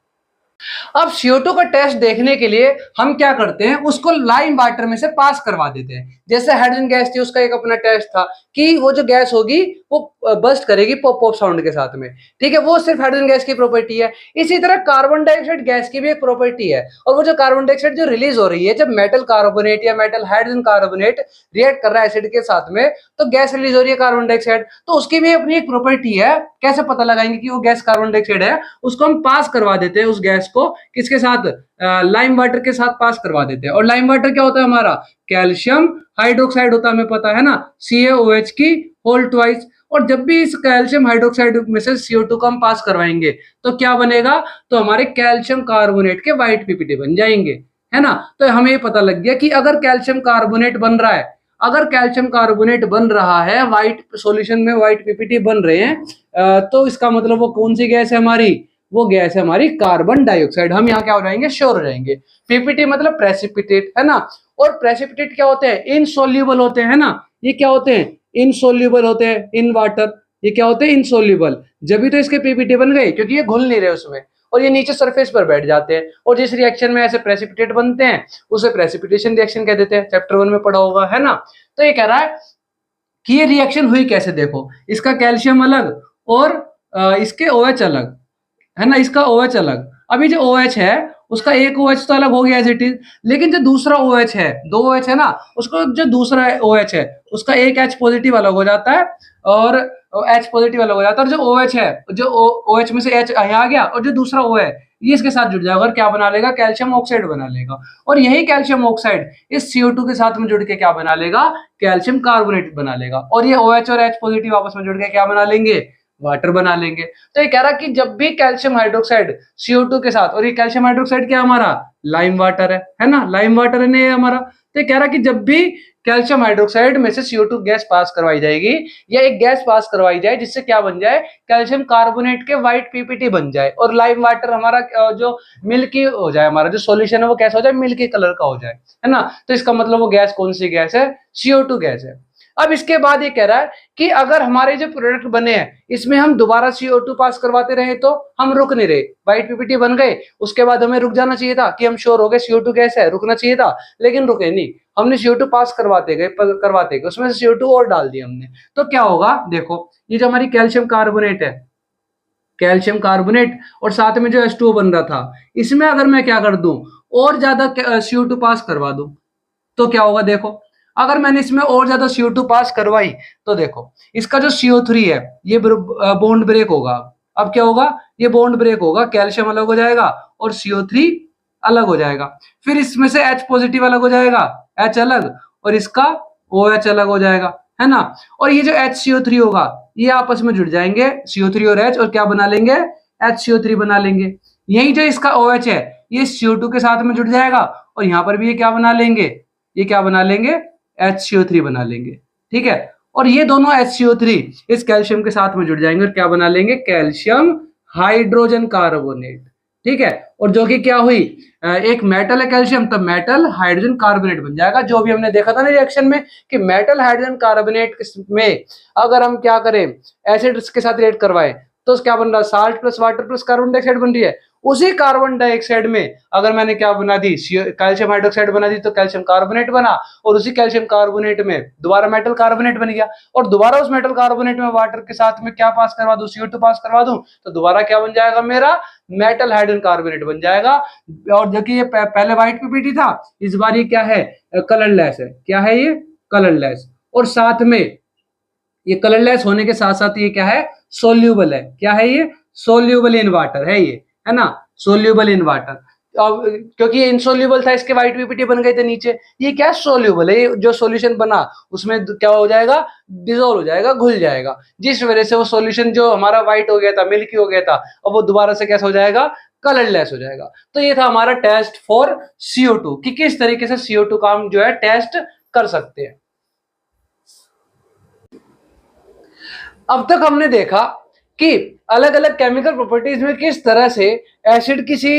Speaker 1: अब CO2 का टेस्ट देखने के लिए हम क्या करते हैं, उसको लाइम वाटर में से पास करवा देते हैं। जैसे हाइड्रोजन गैस थी उसका एक अपना टेस्ट था कि वो जो गैस होगी वो बस्ट करेगी पॉप पॉप साउंड के साथ में। ठीक है, वो सिर्फ हाइड्रोजन गैस की प्रॉपर्टी है। इसी तरह कार्बन डाइऑक्साइड गैस की भी एक प्रॉपर्टी है, और वो जो कार्बन डाइऑक्साइड जो रिलीज हो रही है जब मेटल कार्बोनेट या मेटल हाइड्रोजन कार्बोनेट रिएक्ट कर रहा है एसिड के साथ में, तो गैस रिलीज हो रही है कार्बन डाइऑक्साइड, तो उसकी भी अपनी एक प्रॉपर्टी है। कैसे पता लगाएंगे कि वो गैस कार्बन डाइऑक्साइड है, उसको हम पास करवा देते हैं उस गैस को किसके साथ, लाइम वाटर के साथ पास करवा देते हैं। और लाइम वाटर क्या होता है हमारा, कैल्शियम हाइड्रोक्साइड होता है, हमें पता है ना, CaOH की होल ट्वाइस। और जब भी इस कैल्शियम हाइड्रोक्साइड में से CO2 को हम पास करवाएंगे तो क्या बनेगा, तो हमारे कैल्शियम कार्बोनेट के व्हाइट पीपीटी बन जाएंगे, है ना। तो हमें ये पता लग गया कि अगर कैल्शियम कार्बोनेट बन रहा है, अगर कैल्शियम कार्बोनेट बन रहा है व्हाइट सॉल्यूशन में, व्हाइट पीपीटी बन रहे हैं, तो इसका मतलब वो कौन सी गैस है हमारी, वो गैस है हमारी कार्बन डाइऑक्साइड। हम यहाँ क्या हो जाएंगे, श्योर हो जाएंगे। पीपीटी मतलब प्रेसिपिटेट, है ना, और प्रेसिपिटेट क्या होते हैं, इनसोल्यूबल होते हैं ना, ये क्या होते हैं, इनसोल्यूबल होते हैं इन वाटर, ये क्या होते हैं, इनसोल्यूबल। जब भी तो इसके पीपीटी बन गए क्योंकि ये घुल नहीं रहे उसमें, और ये नीचे सरफेस पर बैठ जाते हैं, और जिस रिएक्शन में ऐसे प्रेसिपिटेट बनते हैं उसे प्रेसिपिटेशन रिएक्शन कह देते हैं, चैप्टर 1 में पढ़ा होगा, है ना। तो ये कह रहा है कि ये रिएक्शन हुई कैसे, देखो इसका कैल्शियम अलग और इसके OH अलग, है ना, इसका OH अलग। अभी जो OH है उसका एक OH तो अलग हो गया एज इट इज, लेकिन जो दूसरा OH है, दो OH है ना, उसको जो दूसरा OH है उसका एक H पॉजिटिव अलग हो जाता है और H पॉजिटिव अलग हो जाता है, और जो OH है, जो OH में से H यहाँ आ गया, और जो दूसरा O है ये इसके साथ जुड़ जाएगा और क्या बना लेगा, कैल्शियम ऑक्साइड बना लेगा। और यही कैल्शियम ऑक्साइड इस CO2 के साथ में जुड़ के क्या बना लेगा, कैल्शियम कार्बोनेट बना लेगा, और ये OH और H पॉजिटिव आपस में जुड़ के क्या बना लेंगे, वाटर बना लेंगे। तो ये कह रहा कि जब भी कैल्शियम हाइड्रोक्साइड CO2 के साथ, और ये कैल्शियम हाइड्रोक्साइड क्या हमारा, लाइम वाटर है ना, लाइम वाटर है नहीं हमारा। तो ये कह रहा कि जब भी कैल्शियम हाइड्रोक्साइड में से CO2 गैस पास करवाई जाएगी, या एक गैस पास करवाई जाए जिससे क्या बन जाए, कैल्शियम कार्बोनेट के व्हाइट पीपीटी बन जाए, और लाइम वाटर हमारा जो मिल्की हो जाए, हमारा जो सॉल्यूशन है वो कैसा हो जाए, मिल्की कलर का हो जाए, है ना। तो इसका मतलब वो गैस कौन सी गैस है, CO2 गैस है। अब इसके बाद ये कह रहा है कि अगर हमारे जो प्रोडक्ट बने हैं इसमें हम दोबारा CO2 पास करवाते रहे तो हम रुक नहीं रहे, व्हाइट पीपीटी बन गए, उसके बाद हमें रुक जाना चाहिए था कि हम श्योर हो गए CO2 गैस है, रुकना चाहिए था, लेकिन रुके नहीं, हमने CO2 पास करवाते गए उसमें से CO2 और डाल दिया हमने। तो क्या होगा, देखो ये जो हमारी कैल्शियम कार्बोनेट है, कैल्शियम कार्बोनेट और साथ में जो H2O बन रहा था, इसमें अगर मैं क्या कर दूं, और ज्यादा CO2 पास करवा दूं तो क्या होगा, देखो अगर मैंने इसमें और ज्यादा CO2 पास करवाई तो देखो इसका जो CO3 है ये बॉन्ड ब्रेक होगा। अब क्या होगा, ये बॉन्ड ब्रेक होगा, कैल्शियम अलग हो जाएगा और CO3 अलग हो जाएगा, फिर इसमें से H पॉजिटिव अलग हो जाएगा, H अलग, और इसका OH अलग हो जाएगा, है ना। और ये जो HCO3 होगा ये आपस में जुड़ जाएंगे, CO3 और H, और क्या बना लेंगे, HCO3 बना लेंगे। यही जो इसका OH है ये CO2 के साथ में जुड़ जाएगा, और यहाँ पर भी ये क्या बना लेंगे, ये क्या बना लेंगे, HCO3 बना लेंगे। ठीक है, और ये दोनों HCO3 इस कैल्शियम के साथ में जुड़ जाएंगे और क्या बना लेंगे, कैल्शियम हाइड्रोजन कार्बोनेट। ठीक है, और जो कि क्या हुई, एक मेटल है कैल्शियम, तो मेटल हाइड्रोजन कार्बोनेट बन जाएगा, जो भी हमने देखा था ना रिएक्शन में कि मेटल हाइड्रोजन कार्बोनेट में अगर हम क्या करें, एसिड के साथ रिएक्ट करवाएं तो क्या बन रहा है, salt plus water plus carbon dioxide बन रही है। उसी कार्बन डाइऑक्साइड में अगर मैंने क्या बना दी, कैल्शियम हाइड्रोक्साइड बना दी, तो कैल्शियम कार्बोनेट बना, और उसी कैल्शियम कार्बोनेट में दोबारा मेटल कार्बोनेट बन गया, और दोबारा उस मेटल कार्बोनेट में वाटर के साथ में क्या पास करवा दूं, CO2 पास करवा दूं, तो दोबारा क्या बन जाएगा मेरा, मेटल हाइड्रोजन कार्बोनेट बन जाएगा। और जो कि ये पहले व्हाइट पीपीटी था, इस बार ये क्या है, कलरलेस है। क्या है ये, कलरलेस। और साथ में ये कलरलेस होने के साथ साथ ये क्या है, सोल्यूबल है। क्या है ये, सोल्यूबल इन वाटर है, ये है ना, सोल्यूबल इन वाटर। अब क्योंकि ये इनसोल्यूबल था, इसके व्हाइट पीपीटी बन गए थे नीचे, ये क्या सोल्यूबल है, ये जो सॉल्यूशन बना उसमें क्या हो जाएगा, डिसॉल्व हो जाएगा, घुल जाएगा, जिस वजह से वो सॉल्यूशन जो हमारा व्हाइट हो गया था, मिल्की हो गया था, अब वो दोबारा से कैसा हो जाएगा, कलरलेस हो जाएगा। तो ये था हमारा टेस्ट फॉर CO2 कि किस तरीके से CO2 का हम जो है टेस्ट कर सकते हैं। अब तक हमने देखा कि अलग अलग केमिकल प्रॉपर्टीज में किस तरह से एसिड किसी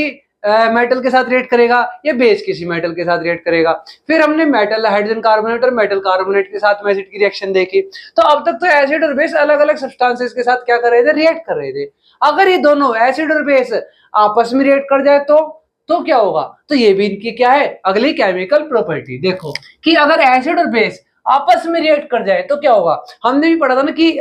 Speaker 1: मेटल के साथ रिएक्ट करेगा या बेस किसी मेटल के साथ रिएक्ट करेगा। फिर हमने मेटल हाइड्रोजन कार्बोनेट और मेटल कार्बोनेट के साथ में एसिड की रिएक्शन देखी। तो अब तक तो एसिड और बेस अलग अलग सब्सटेंसेस के साथ क्या कर रहे थे, रिएक्ट कर रहे थे। अगर ये दोनों एसिड और बेस आपस में रिएक्ट कर जाए तो क्या होगा, तो ये भी इनकी क्या है, अगली केमिकल प्रॉपर्टी। देखो कि अगर एसिड और बेस आपस में रिएक्ट कर जाए तो क्या होगा। हमने भी पढ़ा था ना कि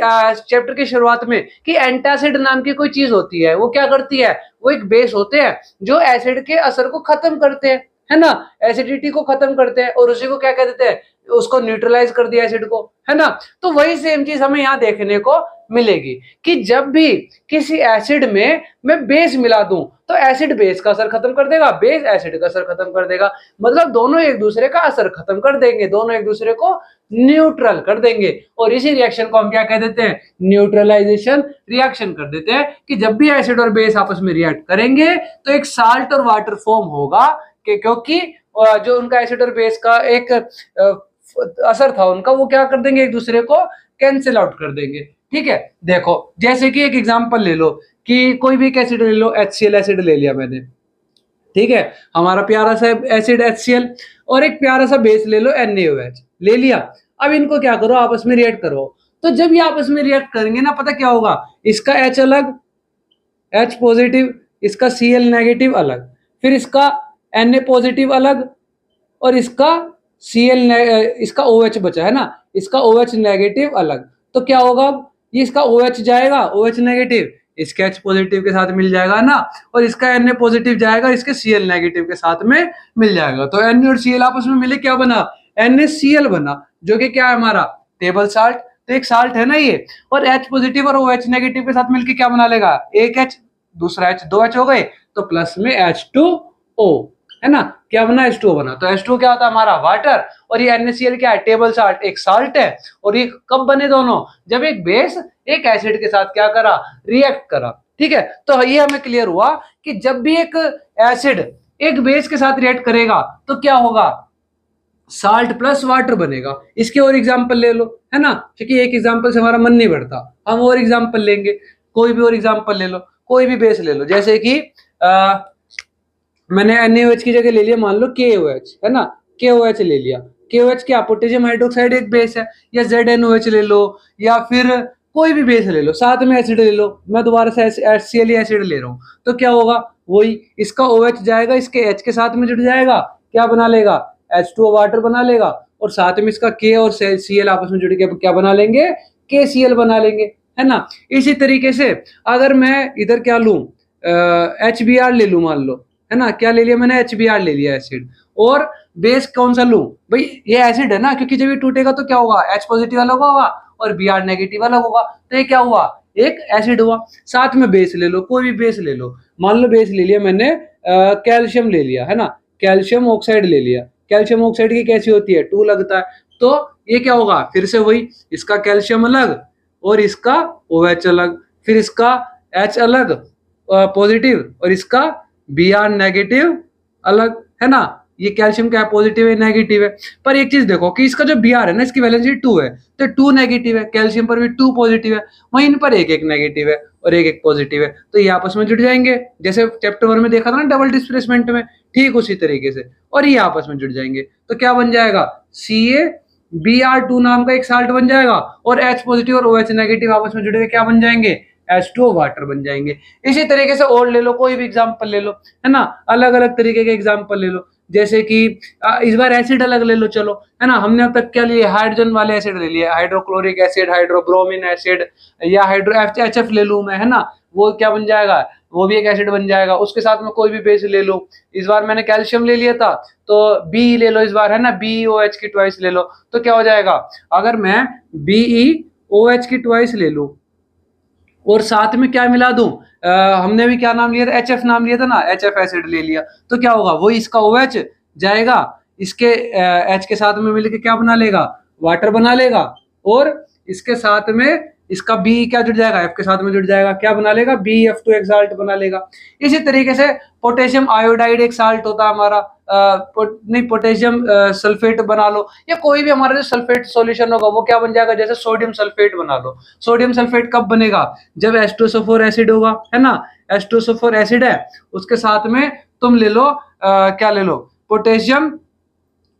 Speaker 1: चैप्टर की शुरुआत में कि एंटासिड नाम की कोई चीज होती है, वो क्या करती है, वो एक बेस होते हैं जो एसिड के असर को खत्म करते हैं, है ना, एसिडिटी को खत्म करते हैं, और उसी को क्या कह देते हैं, उसको न्यूट्रलाइज कर दिया एसिड को, है ना। तो वही सेम चीज हमें यहाँ देखने को मिलेगी कि जब भी किसी एसिड में मैं बेस मिला दूं तो एसिड बेस का असर खत्म कर देगा, बेस एसिड का असर खत्म कर देगा, मतलब दोनों एक दूसरे का असर खत्म कर देंगे, दोनों एक दूसरे को न्यूट्रल कर देंगे। और इसी रिएक्शन को हम क्या कह देते हैं, न्यूट्रलाइजेशन रिएक्शन कर देते हैं कि जब भी एसिड और बेस आपस में रिएक्ट करेंगे तो एक साल्ट और वाटर फॉर्म होगा, क्योंकि जो उनका एसिड और बेस का एक असर था उनका, वो क्या कर देंगे, एक दूसरे को कैंसिल आउट कर देंगे। ठीक है, देखो जैसे कि एक एग्जांपल ले लो कि कोई भी एक एसिड ले लो, HCl एसिड ले लिया मैंने, ठीक है, हमारा प्यारा सा एसिड HCl, और एक प्यारा सा बेस ले लो NaOH ले लिया। अब इनको क्या करो, आपस में रिएक्ट करो। तो जब ये आपस में रिएक्ट करेंगे ना, पता क्या होगा, इसका H अलग, H पॉजिटिव, इसका Cl नेगेटिव अलग, फिर इसका Na पॉजिटिव अलग, और इसका इसका OH बचा है ना, इसका OH नेगेटिव अलग। तो क्या होगा, ये इसका OH जाएगा, OH नेगेटिव इसके H पॉजिटिव के साथ मिल जाएगा ना, और इसका Na पॉजिटिव जाएगा इसके Cl नेगेटिव के साथ में मिल जाएगा। तो Na और Cl आपस में मिले क्या बना, NaCl बना, जो कि क्या है हमारा टेबल साल्ट। तो एक साल्ट है ना ये, और H पॉजिटिव और OH नेगेटिव के साथ मिलकर क्या बना लेगा, एक H, दूसरा H, दो H हो गए, तो प्लस में H2O, है ना, क्या बना, H2O बना। तो H2O क्या होता है हमारा वाटर, और ये NaCl क्या है, टेबल साल्ट, एक साल्ट है। और ये कब बने दोनों, जब एक बेस एक एसिड के साथ क्या करा, रिएक्ट करा। ठीक है, तो ये हमें क्लियर हुआ कि जब भी एक एसिड एक बेस के साथ रिएक्ट करेगा तो क्या होगा, साल्ट प्लस वाटर बनेगा। इसके और एग्जांपल ले लो, है ना, क्योंकि एक एग्जांपल से हमारा मन नहीं बढ़ता, हम और एग्जांपल लेंगे, कोई भी और एग्जांपल ले लो, कोई भी बेस ले लो, जैसे कि मैंने NaOH की जगह ले लिया मान लो KOH, है ना, KOH ले लिया। KOH क्या, पोटेशियम हाइड्रोक्साइड एक बेस है, या ZNOH ले लो, या फिर कोई भी बेस ले लो, साथ में एसिड ले लो, मैं दोबारा से HCl एसिड ले रहा हूँ, तो क्या होगा, वही इसका OH जाएगा इसके H के साथ में जुड़ जाएगा, क्या बना लेगा, H2O वाटर बना लेगा, और साथ में इसका K और Cl आपस में जुड़ के क्या बना लेंगे, KCl बना लेंगे, है ना। इसी तरीके से अगर मैं इधर क्या लूं, HBr ले लूं मान लो, है ना, क्या ले लिया मैंने, HBr ले लिया एसिड, और बेस कौन सा लूं, भाई ये एसिड है ना, क्योंकि जब ये टूटेगा तो क्या होगा, H पॉजिटिव अलग होगा और Br नेगेटिव अलग होगा, तो ये क्या हुआ, एक एसिड हुआ। साथ में बेस ले लो, कोई भी बेस ले लो, मान लो बेस ले लिया मैंने कैल्शियम ले लिया, है ना, कैल्शियम ऑक्साइड ले लिया। कैल्शियम ऑक्साइड की कैसी होती है, 2 लगता है, तो ये क्या होगा, फिर से वही, इसका कैल्शियम अलग और इसका OH अलग, फिर इसका H अलग पॉजिटिव और इसका Br नेगेटिव अलग, है ना। ये कैल्शियम क्या है, पॉजिटिव है नेगेटिव है, पर एक चीज देखो कि इसका जो Br है ना, इसकी वैलेंसी 2 है, तो 2 नेगेटिव है, कैल्शियम पर भी 2 पॉजिटिव है, वहीं इन पर एक एक नेगेटिव है और एक एक पॉजिटिव है, तो ये आपस में जुड़ जाएंगे, जैसे चैप्टर 1 में देखा था ना डबल डिस्प्लेसमेंट में, ठीक उसी तरीके से, और ये आपस में जुड़ जाएंगे, तो क्या बन जाएगा, CaBr2 नाम का एक साल्ट बन जाएगा, और H पॉजिटिव और OH नेगेटिव आपस में जुड़ के क्या बन जाएंगे, H2O वाटर बन जाएंगे। इसी तरीके से और ले लो, कोई भी एग्जांपल ले लो, है ना, अलग अलग तरीके के एग्जांपल ले लो, जैसे कि इस बार एसिड अलग ले लो, चलो, है ना। हमने अब तक क्या लिए, हाइड्रोजन वाले एसिड ले लिए, हाइड्रोक्लोरिक एसिड, हाइड्रोब्रोमीन एसिड, या हाइड्रो HF ले लूं मैं, है ना, वो क्या बन जाएगा, वो भी एक एसिड बन जाएगा। उसके साथ में कोई भी बेस ले लो, इस बार मैंने कैल्शियम ले लिया था तो बी ले लो इस बार, है ना, BeOH की ट्वाइस ले लो, तो क्या हो जाएगा, अगर मैं BeOH की ट्वाइस ले लूं और साथ में क्या मिला दूं, हमने भी क्या नाम लिया था, HF नाम लिया था ना, HF एसिड ले लिया, तो क्या होगा, वो इसका OH जाएगा, इसके H के साथ में मिलके क्या बना लेगा, वाटर बना लेगा, और इसके साथ में इसका B क्या जुड़ जाएगा, F के साथ में जुड़ जाएगा, क्या बना लेगा, BF2 एक साल्ट बना लेगा। इसी तरीके से पोटेशियम आयोडाइड एक साल्ट होता है हमारा, नहीं, पोटेशियम सल्फेट बना लो, या कोई भी हमारा जो सल्फेट सॉल्यूशन होगा वो क्या बन जाएगा, जैसे सोडियम सल्फेट बना लो। सोडियम सल्फेट कब बनेगा, जब H2SO4 एसिड होगा, है ना, H2SO4 एसिड है, उसके साथ में तुम ले लो क्या ले लो, पोटेशियम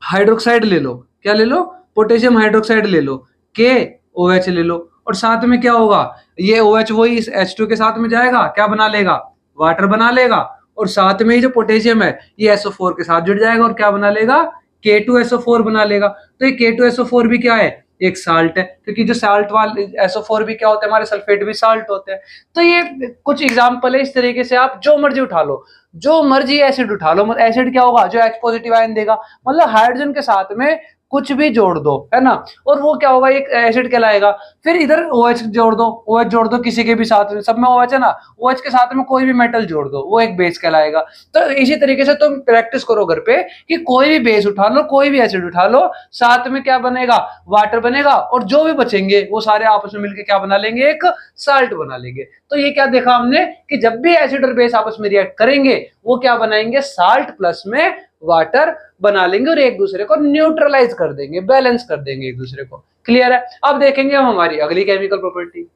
Speaker 1: हाइड्रोक्साइड ले लो, क्या ले लो, पोटेशियम हाइड्रोक्साइड ले लो, KOH ले लो, और साथ में क्या होगा, ये OH वही इस H2 के साथ में जाएगा, क्या बना लेगा, वाटर बना लेगा, और साथ में ही जो पोटेशियम है ये SO4 के साथ जुड़ जाएगा और क्या बना लेगा, K2SO4 बना लेगा। तो ये K2SO4 भी क्या है, एक साल्ट है, क्योंकि जो साल्ट वाले SO4 भी क्या होते हैं हमारे, सल्फेट भी साल्ट होते हैं। तो ये कुछ एग्जांपल है, इस तरीके से आप जो मर्जी उठा लो, जो मर्जी एसिड उठा लो, मतलब एसिड क्या होगा, जो H पॉजिटिव आयन देगा, मतलब हाइड्रोजन के साथ में कुछ भी जोड़ दो, है ना, और वो क्या होगा, एक एसिड कहलाएगा। फिर इधर OH जोड़ दो, OH जोड़ दो किसी के भी साथ में, सब में OH है ना, OH के साथ में कोई भी मेटल जोड़ दो, वो एक बेस कहलाएगा। तो इसी तरीके से तुम प्रैक्टिस करो घर पे कि कोई भी बेस उठा लो, कोई भी एसिड उठा लो, साथ में क्या बनेगा, वाटर बनेगा, और जो भी बचेंगे वो सारे आपस में मिलकर क्या बना लेंगे, एक साल्ट बना लेंगे। तो ये क्या देखा हमने कि जब भी एसिड और बेस आपस में रिएक्ट करेंगे वो क्या बनाएंगे, साल्ट प्लस में वाटर बना लेंगे और एक दूसरे को न्यूट्रलाइज कर देंगे, बैलेंस कर देंगे एक दूसरे को। क्लियर है। अब देखेंगे हम हमारी अगली केमिकल प्रॉपर्टी।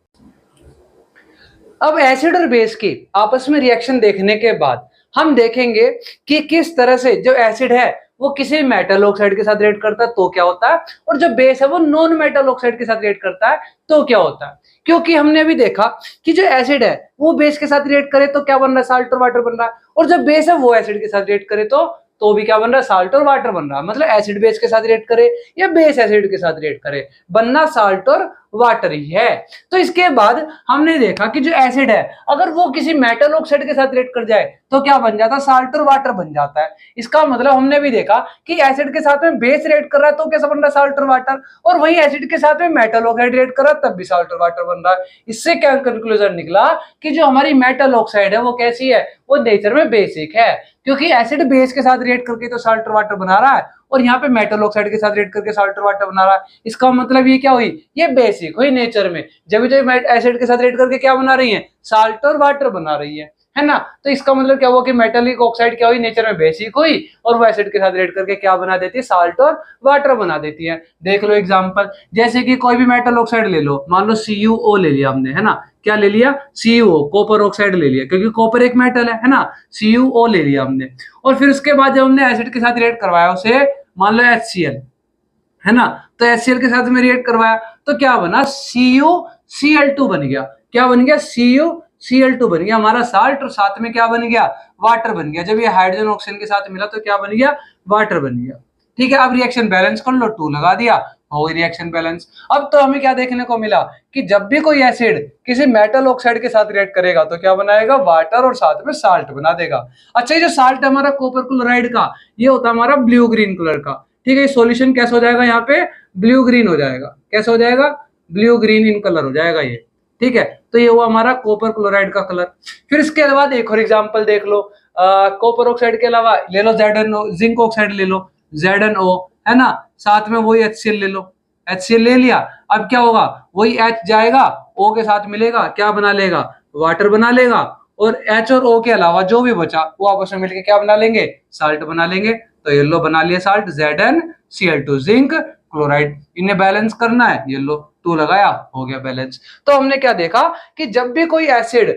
Speaker 1: अब एसिड और बेस की आपस में रिएक्शन देखने के बाद हम देखेंगे कि किस तरह से जो एसिड है वो किसी मेटल ऑक्साइड के साथ रिएक्ट करता है तो क्या होता है, और जो बेस है वो नॉन मेटल ऑक्साइड के साथ रिएक्ट करता है तो क्या होता है। क्योंकि हमने अभी देखा कि जो एसिड है वो बेस के साथ रिएक्ट करे तो क्या बन रहा है, साल्ट और वाटर बन रहा है, और जो बेस है वो एसिड के साथ रिएक्ट करे तो भी क्या बन रहा है, साल्ट और वाटर बन रहा है। मतलब एसिड बेस के साथ रिएक्ट करे या बेस एसिड के साथ रिएक्ट करे, बनना साल्ट और वाटर ही है। तो इसके बाद हमने देखा कि जो एसिड है अगर वो किसी मेटल ऑक्साइड के साथ रिएक्ट कर जाए तो क्या बन जाता है, साल्ट और वाटर बन जाता है। इसका मतलब हमने भी देखा कि एसिड के साथ में बेस रिएक्ट कर रहा है तो कैसा बन रहा है, साल्ट और वाटर, और वही एसिड के साथ में मेटल ऑक्साइड रिएक्ट कर रहा है तब भी साल्ट और वाटर बन रहा है। इससे क्या कंक्लूजन निकला कि जो हमारी मेटल ऑक्साइड है वो कैसी है, वो नेचर में बेसिक है, क्योंकि एसिड बेस के साथ रिएक्ट करके तो साल्ट और वाटर बना रहा है और यहाँ पे मेटल ऑक्साइड के साथ रिएक्ट करके साल्ट और वाटर बना रहा है। इसका मतलब ये क्या हुई, ये बेसिक हुई नेचर में, जब जब एसिड के साथ रिएक्ट करके क्या बना रही है, साल्ट और वाटर बना रही है ना। तो इसका मतलब क्या हुआ कि मेटलिक ऑक्साइड क्या हुई, नेचर में बेसिक हुई और वो एसिड के साथ रिएक्ट करके क्या बना देती है, साल्ट और वाटर बना देती है। देख लो एग्जांपल, जैसे कि कोई भी मेटल ऑक्साइड ले लो, मान लो CuO ले लिया हमने, है ना, क्या ले लिया, CuO, कॉपर ऑक्साइड ले लिया, क्योंकि कॉपर एक मेटल है ना, CuO ले लिया हमने, और फिर उसके बाद जब हमने एसिड के साथ रिएक्ट करवाया उसे, मान लो HCl, है ना, तो HCl के साथ में रिएक्ट करवाया तो क्या बना, CuCl2 बन गया। क्या बन गया, CuCl2 बन गया हमारा साल्ट, और साथ में क्या बन गया, वाटर बन गया। जब ये हाइड्रोजन ऑक्सीजन के साथ मिला तो क्या बन गया, वाटर बन गया। ठीक है, अब रिएक्शन बैलेंस कर लो, 2 लगा दिया, हो गई रिएक्शन बैलेंस। अब तो हमें क्या देखने को मिला कि जब भी कोई एसिड किसी मेटल ऑक्साइड के साथ रिएक्ट करेगा तो क्या बनाएगा, वाटर और साथ में साल्ट बना देगा। अच्छा, ये जो साल्ट है हमारा कॉपर क्लोराइड का, ये होता है हमारा ब्लू ग्रीन कलर का। ठीक है, सॉल्यूशन कैसा हो जाएगा, यहाँ पे ब्लू ग्रीन हो जाएगा। कैसा हो जाएगा, ब्लू ग्रीन इन कलर हो जाएगा ये। ठीक है, तो ये हुआ हमारा कॉपर क्लोराइड का कलर। फिर इसके अलावा एक और एग्जांपल देख लो, कॉपर ऑक्साइड के अलावा ले लो ZnO, जिंक ऑक्साइड ले लो, ZnO, है ना, साथ में वही HCl ले लो, HCl ले लिया। अब क्या होगा, वही H जाएगा, O के साथ मिलेगा, क्या बना लेगा, वाटर बना लेगा, और H और O के अलावा जो भी बचा वो आपस में मिलकर क्या बना लेंगे, साल्ट बना लेंगे। तो ये लो बना लिया साल्ट, ZnCl2, जिंक क्लोराइड। इन्हें बैलेंस करना है, ये लो 2 लगाया, हो गया बैलेंस। तो हमने क्या देखा कि जब भी कोई एसिड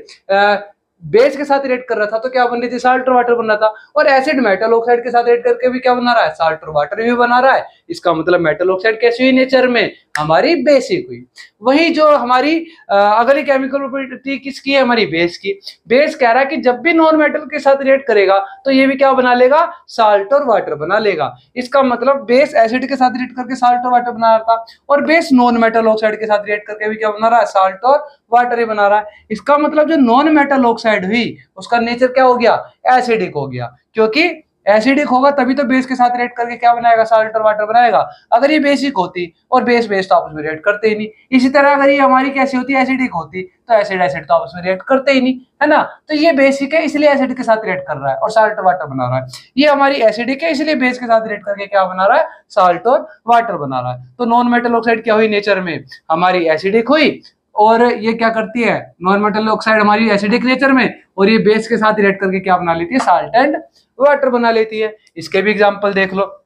Speaker 1: बेस के साथ रिएक्ट कर रहा था तो क्या बन रही थी, साल्ट और वाटर बन रहा था। और एसिड मेटल ऑक्साइड के साथ रिएक्ट करके भी क्या बना रहा है, साल्ट और वाटर भी बना रहा है। इसका मतलब मेटल ऑक्साइड कैसी हुई नेचर में, हमारी बेसिक हुई। वही जो हमारी अगली केमिकल प्रॉपर्टी किसकी है, हमारी बेस की। बेस कह रहा है कि जब भी नॉन मेटल के साथ रिएक्ट करेगा तो ये भी क्या बना लेगा, साल्ट और वाटर बना लेगा। इसका मतलब बेस एसिड के साथ रिएक्ट करके साल्ट और वाटर बना रहा था, और बेस नॉन मेटल ऑक्साइड के साथ रिएक्ट करके भी क्या बना रहा है, साल्ट और वाटर ही बना रहा है। इसका मतलब जो नॉन मेटल ऑक्साइड हुई उसका नेचर क्या हो गया, एसिडिक हो गया, क्योंकि एसिडिक होगा तभी तो बेस के साथ रिएक्ट करके क्या बनाएगा, साल्ट और वाटर बनाएगा। अगर ये बेसिक होती और बेस बेस तो आपस में रिएक्ट करते ही नहीं। इसी तरह अगर ये हमारी कैसी होती, एसिडिक होती, तो एसिड एसिड तो आपस में रिएक्ट करते ही नहीं, है ना। तो ये बेसिक है इसलिए एसिड के साथ रिएक्ट कर रहा है और साल्ट और वाटर बना रहा है। ये हमारी एसिडिक है इसलिए बेस के साथ रिएक्ट करके क्या बना रहा है, साल्ट और वाटर बना रहा है। तो नॉन मेटल ऑक्साइड क्या हुई नेचर में, हमारी एसिडिक हुई, और ये क्या करती है, नॉन मेटल ऑक्साइड हमारी एसिडिक नेचर में, और ये बेस के साथ रिएक्ट करके क्या बना लेती है, साल्ट एंड वाटर बना लेती है। इसके भी एग्जांपल देख लो,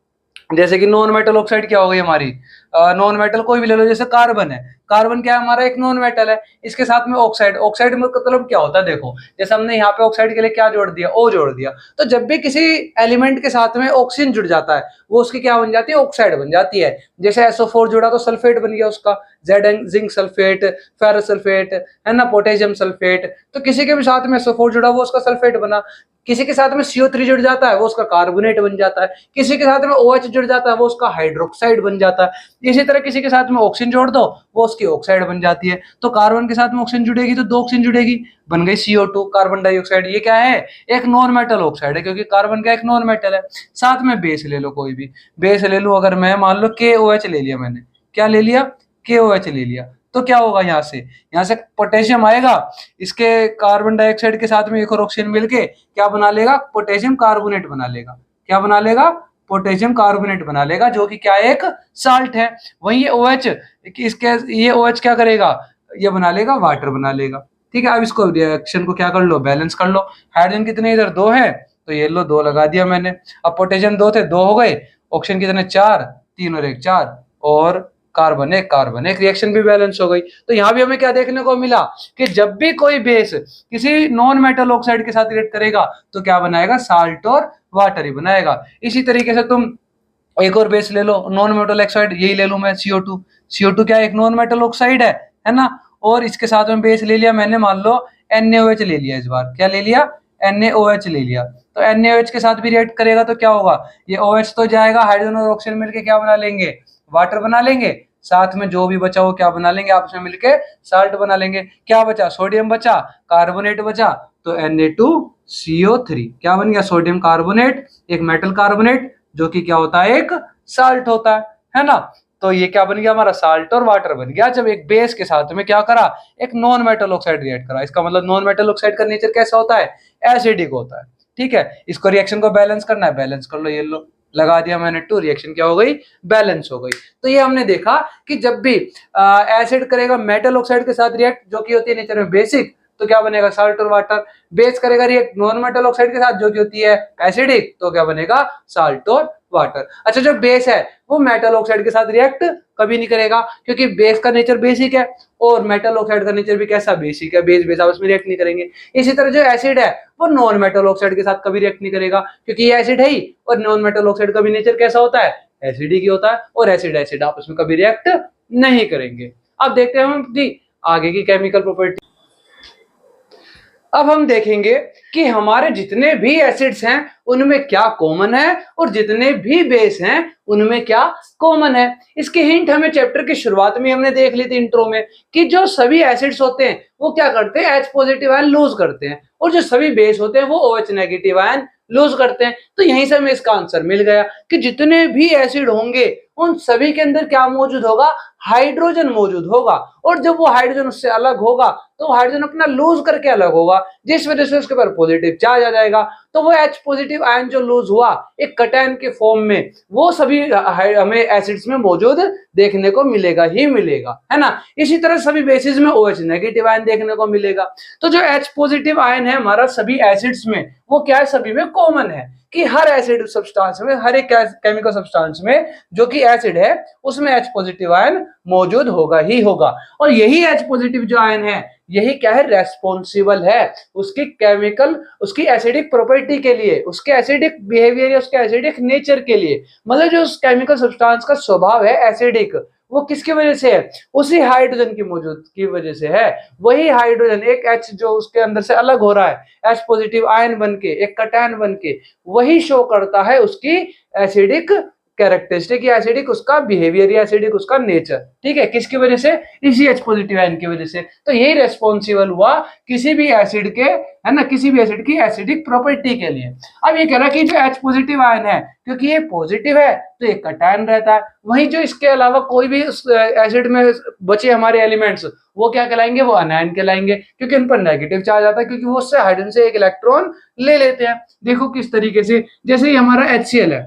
Speaker 1: जैसे कि नॉन मेटल ऑक्साइड क्या हो गई हमारी, नॉन मेटल कोई भी ले लो, जैसे कार्बन है। कार्बन क्या है, हमारा एक नॉन मेटल है। इसके साथ में ऑक्साइड, ऑक्साइड में मतलब क्या होता है, देखो जैसे हमने यहाँ पे ऑक्साइड के लिए क्या जोड़ दिया, ओ जोड़ दिया। तो जब भी किसी एलिमेंट के साथ में ऑक्सीजन जुड़ जाता है वो उसकी क्या बन जाती है, ऑक्साइड बन जाती है। जैसे SO4 जुड़ा तो सल्फेट बन गया उसका, जिंक सल्फेट, फेरस सल्फेट, है ना, पोटेशियम सल्फेट। तो किसी के भी साथ में SO4 जुड़ा वो उसका सल्फेट बना। किसी के साथ में CO3 जुड़ जाता है वो उसका कार्बोनेट बन जाता है। किसी के साथ में OH जुड़ जाता है वो उसका हाइड्रोक्साइड बन जाता है। इसी तरह किसी के साथ में ऑक्सीजन जोड़ दो वो उसकी ऑक्साइड बन जाती है। तो कार्बन के साथ में ऑक्सीजन जुड़ेगी तो 2 ऑक्सीजन जुड़ेगी, बन गई CO2, कार्बन डाइऑक्साइड। ये क्या है, एक नॉन मेटल ऑक्साइड है, क्योंकि कार्बन का एक नॉन मेटल है। साथ में बेस ले लो, कोई भी बेस ले लो, अगर मैं मान लो KOH ले लिया, मैंने क्या ले लिया, KOH ले लिया, तो क्या होगा, यहाँ से पोटेशियम आएगा, इसके कार्बन डाइऑक्साइड के साथ में एक और ऑक्सीजन मिलके क्या बना लेगा, पोटेशियम कार्बोनेट बना लेगा। क्या बना लेगा, पोटेशियम कार्बोनेट बना लेगा, जो कि क्या एक साल्ट है। वहीं ये OH, इसके ये OH क्या करेगा, ये बना लेगा, वाटर बना लेगा। ठीक है, अब इसको रिएक्शन को क्या कर लो, बैलेंस कर लो। हाइड्रोजन कितने इधर 2 है, तो ये लो 2 लगा दिया मैंने। अब पोटेशियम 2 थे, 2 हो गए। ऑक्सीजन कितने 4, 3 और 1 4, और कार्बन एक, रिएक्शन भी बैलेंस हो गई। तो यहाँ भी हमें क्या देखने को मिला कि जब भी कोई बेस किसी नॉन मेटल ऑक्साइड के साथ रिएक्ट करेगा तो क्या बनाएगा, साल्ट और वाटर ही बनाएगा। इसी तरीके से तुम एक और बेस ले लो, नॉन मेटल ऑक्साइड, यही ले लूं मैं, CO2 क्या एक नॉन मेटल ऑक्साइड है ना। और इसके साथ में बेस ले लिया मैंने, मान लो NaOH ले लिया, इस बार क्या ले लिया, NaOH ले लिया। तो NaOH के साथ भी रिएक्ट करेगा तो क्या होगा, ये OH तो जाएगा, हाइड्रोजन और ऑक्सीजन मिलके क्या बना लेंगे, वाटर बना लेंगे। साथ में जो भी बचा वो क्या बना लेंगे, आपस में मिलके साल्ट बना लेंगे। क्या बचा, सोडियम बचा, कार्बोनेट बचा, तो Na2CO3 क्या बन गया, सोडियम कार्बोनेट, एक मेटल कार्बोनेट, जो कि क्या होता है, एक साल्ट होता है ना। तो ये क्या बन गया, हमारा साल्ट और वाटर बन गया, जब एक बेस के साथ में क्या करा, एक नॉन मेटल ऑक्साइड रिएक्ट करा। इसका मतलब नॉन मेटल ऑक्साइड का नेचर कैसा होता है, एसिडिक होता है। ठीक है, इसको रिएक्शन को बैलेंस करना है, बैलेंस कर लो, ये लो लगा दिया मैंने 2, रिएक्शन क्या हो गई, बैलेंस हो गई। तो ये हमने देखा कि जब भी एसिड करेगा मेटल ऑक्साइड के साथ रिएक्ट, जो कि होती है नेचर में बेसिक, तो क्या बनेगा, साल्ट और वाटर। बेस करेगा रिएक्ट नॉन मेटल ऑक्साइड के साथ, जो कि होती है एसिडिक, तो क्या बनेगा, साल्ट और वाटर। अच्छा, जो बेस है वो मेटल ऑक्साइड के साथ रिएक्ट कभी नहीं करेगा, क्योंकि बेस का नेचर बेसिक है और मेटल ऑक्साइड का नेचर भी कैसा, बेसिक है। बेस बेस आपस में रिएक्ट नहीं करेंगे। इसी तरह जो एसिड है वो नॉन मेटल ऑक्साइड के साथ कभी रिएक्ट नहीं करेगा, क्योंकि ये एसिड है ही, और नॉन मेटल ऑक्साइड का भी नेचर कैसा होता है, एसिडिक ही होता है, और एसिड एसिड आपस में कभी रिएक्ट नहीं करेंगे। अब देखते हैं हम आगे की केमिकल प्रॉपर्टी। अब हम देखेंगे कि हमारे जितने भी एसिड्स हैं उनमें क्या कॉमन है और जितने भी बेस हैं उनमें क्या कॉमन है। इसके हिंट हमें चैप्टर की शुरुआत में हमने देख ली थी इंट्रो में, कि जो सभी एसिड्स होते हैं वो क्या करते हैं, H पॉजिटिव आयन लूज करते हैं, और जो सभी बेस होते हैं वो OH नेगेटिव आयन लूज करते हैं। तो यहीं से हमें इसका आंसर मिल गया कि जितने भी एसिड होंगे उन सभी के अंदर क्या मौजूद होगा, हाइड्रोजन मौजूद होगा। और जब वो हाइड्रोजन उससे अलग होगा तो हाइड्रोजन अपना लूज करके अलग होगा, जिस वजह से उसके ऊपर पॉजिटिव चार्ज आ जाएगा। तो वो H पॉजिटिव आयन जो लूज हुआ एक कटायन के फॉर्म में, वो सभी हमें एसिड्स में मौजूद देखने को मिलेगा ही मिलेगा, है ना। इसी तरह सभी बेसिस में OH नेगेटिव आयन देखने को मिलेगा। तो जो H पॉजिटिव आयन है हमारा सभी एसिड्स में, वो क्या है, सभी में कॉमन है, कि हर एसिड सब्सटेंस में, हर एक केमिकल सब्सटेंस में जो कि एसिड है उसमें H पॉजिटिव आयन मौजूद होगा ही होगा। और यही H पॉजिटिव जो आयन है यही क्या है, रेस्पॉन्सिबल है उसकी केमिकल, उसकी एसिडिक प्रॉपर्टी के लिए, उसके एसिडिक बिहेवियर या उसके एसिडिक नेचर के लिए। मतलब जो उस केमिकल सब्सटेंस का स्वभाव है एसिडिक, वो किसकी वजह से है, उसी हाइड्रोजन की मौजूद की वजह से है। वही हाइड्रोजन एक H जो उसके अंदर से अलग हो रहा है H पॉजिटिव आयन बनके, एक कटायन बनके, वही शो करता है उसकी एसिडिक कैरेक्टरिस्टिक या एसिडिक उसका बिहेवियर या एसिडिक उसका नेचर। ठीक है, किसकी वजह से, इसी H पॉजिटिव आयन की वजह से। तो यही रेस्पॉन्सिबल हुआ किसी भी एसिड के, है ना, किसी भी एसिड की एसिडिक प्रॉपर्टी के लिए। अब ये कह रहा है कि जो H पॉजिटिव आयन है क्योंकि ये पॉजिटिव है तो एक कटायन रहता है, वहीं जो इसके अलावा कोई भी एसिड में बचे हमारे एलिमेंट्स वो क्या कहलाएंगे, वो अनायन कहलाएंगे, क्योंकि उन पर नेगेटिव चार्ज आता है, क्योंकि वो उससे हाइड्रोजन से एक इलेक्ट्रॉन ले लेते हैं। देखो किस तरीके से, जैसे ये हमारा HCl है,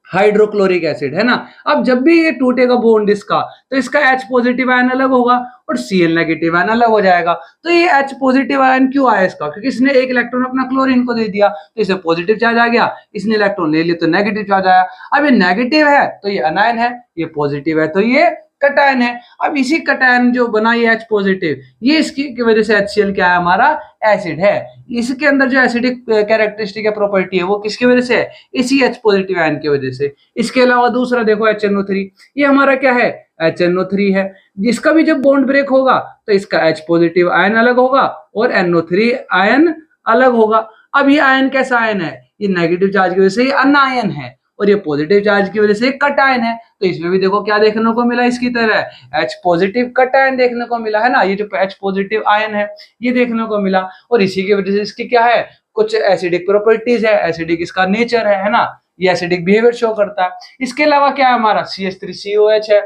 Speaker 1: हाइड्रोक्लोरिक एसिड, है ना। अब जब भी ये टूटेगा बॉन्ड इसका, तो इसका H पॉजिटिव आयन अलग होगा और Cl नेगेटिव आयन अलग हो जाएगा। तो ये H पॉजिटिव आयन क्यों आया इसका, क्योंकि इसने एक इलेक्ट्रॉन अपना क्लोरीन को दे दिया तो इसे पॉजिटिव चार्ज आ गया, इसने इलेक्ट्रॉन ले लिया तो नेगेटिव चार्ज आया। अब ये नेगेटिव है तो ये अनायन है, ये पॉजिटिव है तो ये कटायन है। अब इसी कटायन जो बना ये H पॉजिटिव, ये इसकी की वजह से HCl क्या है, हमारा एसिड है। इसके अंदर जो एसिडिक कैरेक्टरिस्टिक या प्रॉपर्टी है वो किसकी वजह से है, इसी H पॉजिटिव आयन की वजह से। इसके अलावा दूसरा देखो HNO3, ये हमारा क्या है, HNO3 है। जिसका भी जब बॉन्ड ब्रेक होगा तो इसका H पॉजिटिव आयन अलग होगा और NO3 आयन अलग होगा। अब ये आयन कैसा आयन है, ये नेगेटिव चार्ज की वजह से ये अनायन है और ये पॉजिटिव चार्ज की वजह से कटायन है। तो इसमें भी देखो क्या देखने को मिला, इसकी तरह H पॉजिटिव कटायन देखने को मिला, है ना। ये जो H पॉजिटिव आयन है ये देखने को मिला और इसी की वजह से इसकी क्या है, कुछ एसिडिक प्रॉपर्टीज है, एसिडिक इसका नेचर है ना, ये एसिडिक बिहेवियर शो करता है। इसके अलावा क्या है, हमारा CH3COH है।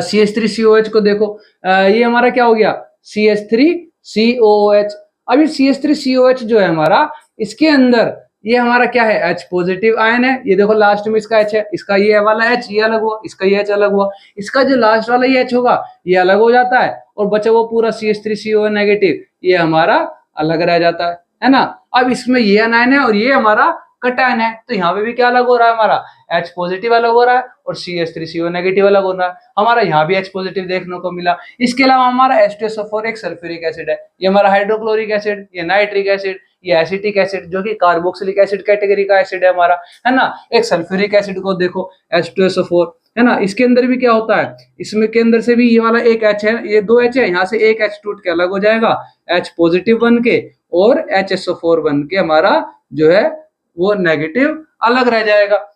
Speaker 1: CH3COH को देखो, ये हमारा क्या हो गया, CH3COOH। अभी CH3COH जो है हमारा, इसके अंदर ये हमारा क्या है, H पॉजिटिव आयन है। ये देखो लास्ट में इसका H है, इसका ये वाला H ये अलग हुआ, इसका ये H अलग हुआ, इसका जो लास्ट वाला ये H होगा ये अलग हो जाता है और बचा वो पूरा CH3COOH नेगेटिव ये हमारा अलग रह जाता है ना। अब इसमें ये अनायन है और ये हमारा कटायन है, तो यहाँ पे भी क्या अलग हो रहा है, हमारा H पॉजिटिव अलग हो रहा है और CH3COOH नेगेटिव अलग हो रहा है। हमारा यहाँ भी H पॉजिटिव देखने को मिला। इसके अलावा हमारा H2SO4 एक सल्फ्यूरिक एसिड है, ये हमारा हाइड्रोक्लोरिक एसिड, ये नाइट्रिक एसिड, ये एसिटिक एसिड जो कि कार्बोक्सिलिक एसिड कैटेगरी का एसिड है हमारा, है ना। एक सल्फ्यूरिक एसिड को देखो H2SO4, है ना, इसके अंदर भी क्या होता है, इसमें के अंदर से भी ये वाला एक H है, ये दो H है, यहाँ से एक H टूट के अलग हो जाएगा, H पॉजिटिव बन के और HSO4 बन के हमारा जो है वो नेगेटिव अलग रह जाएगा।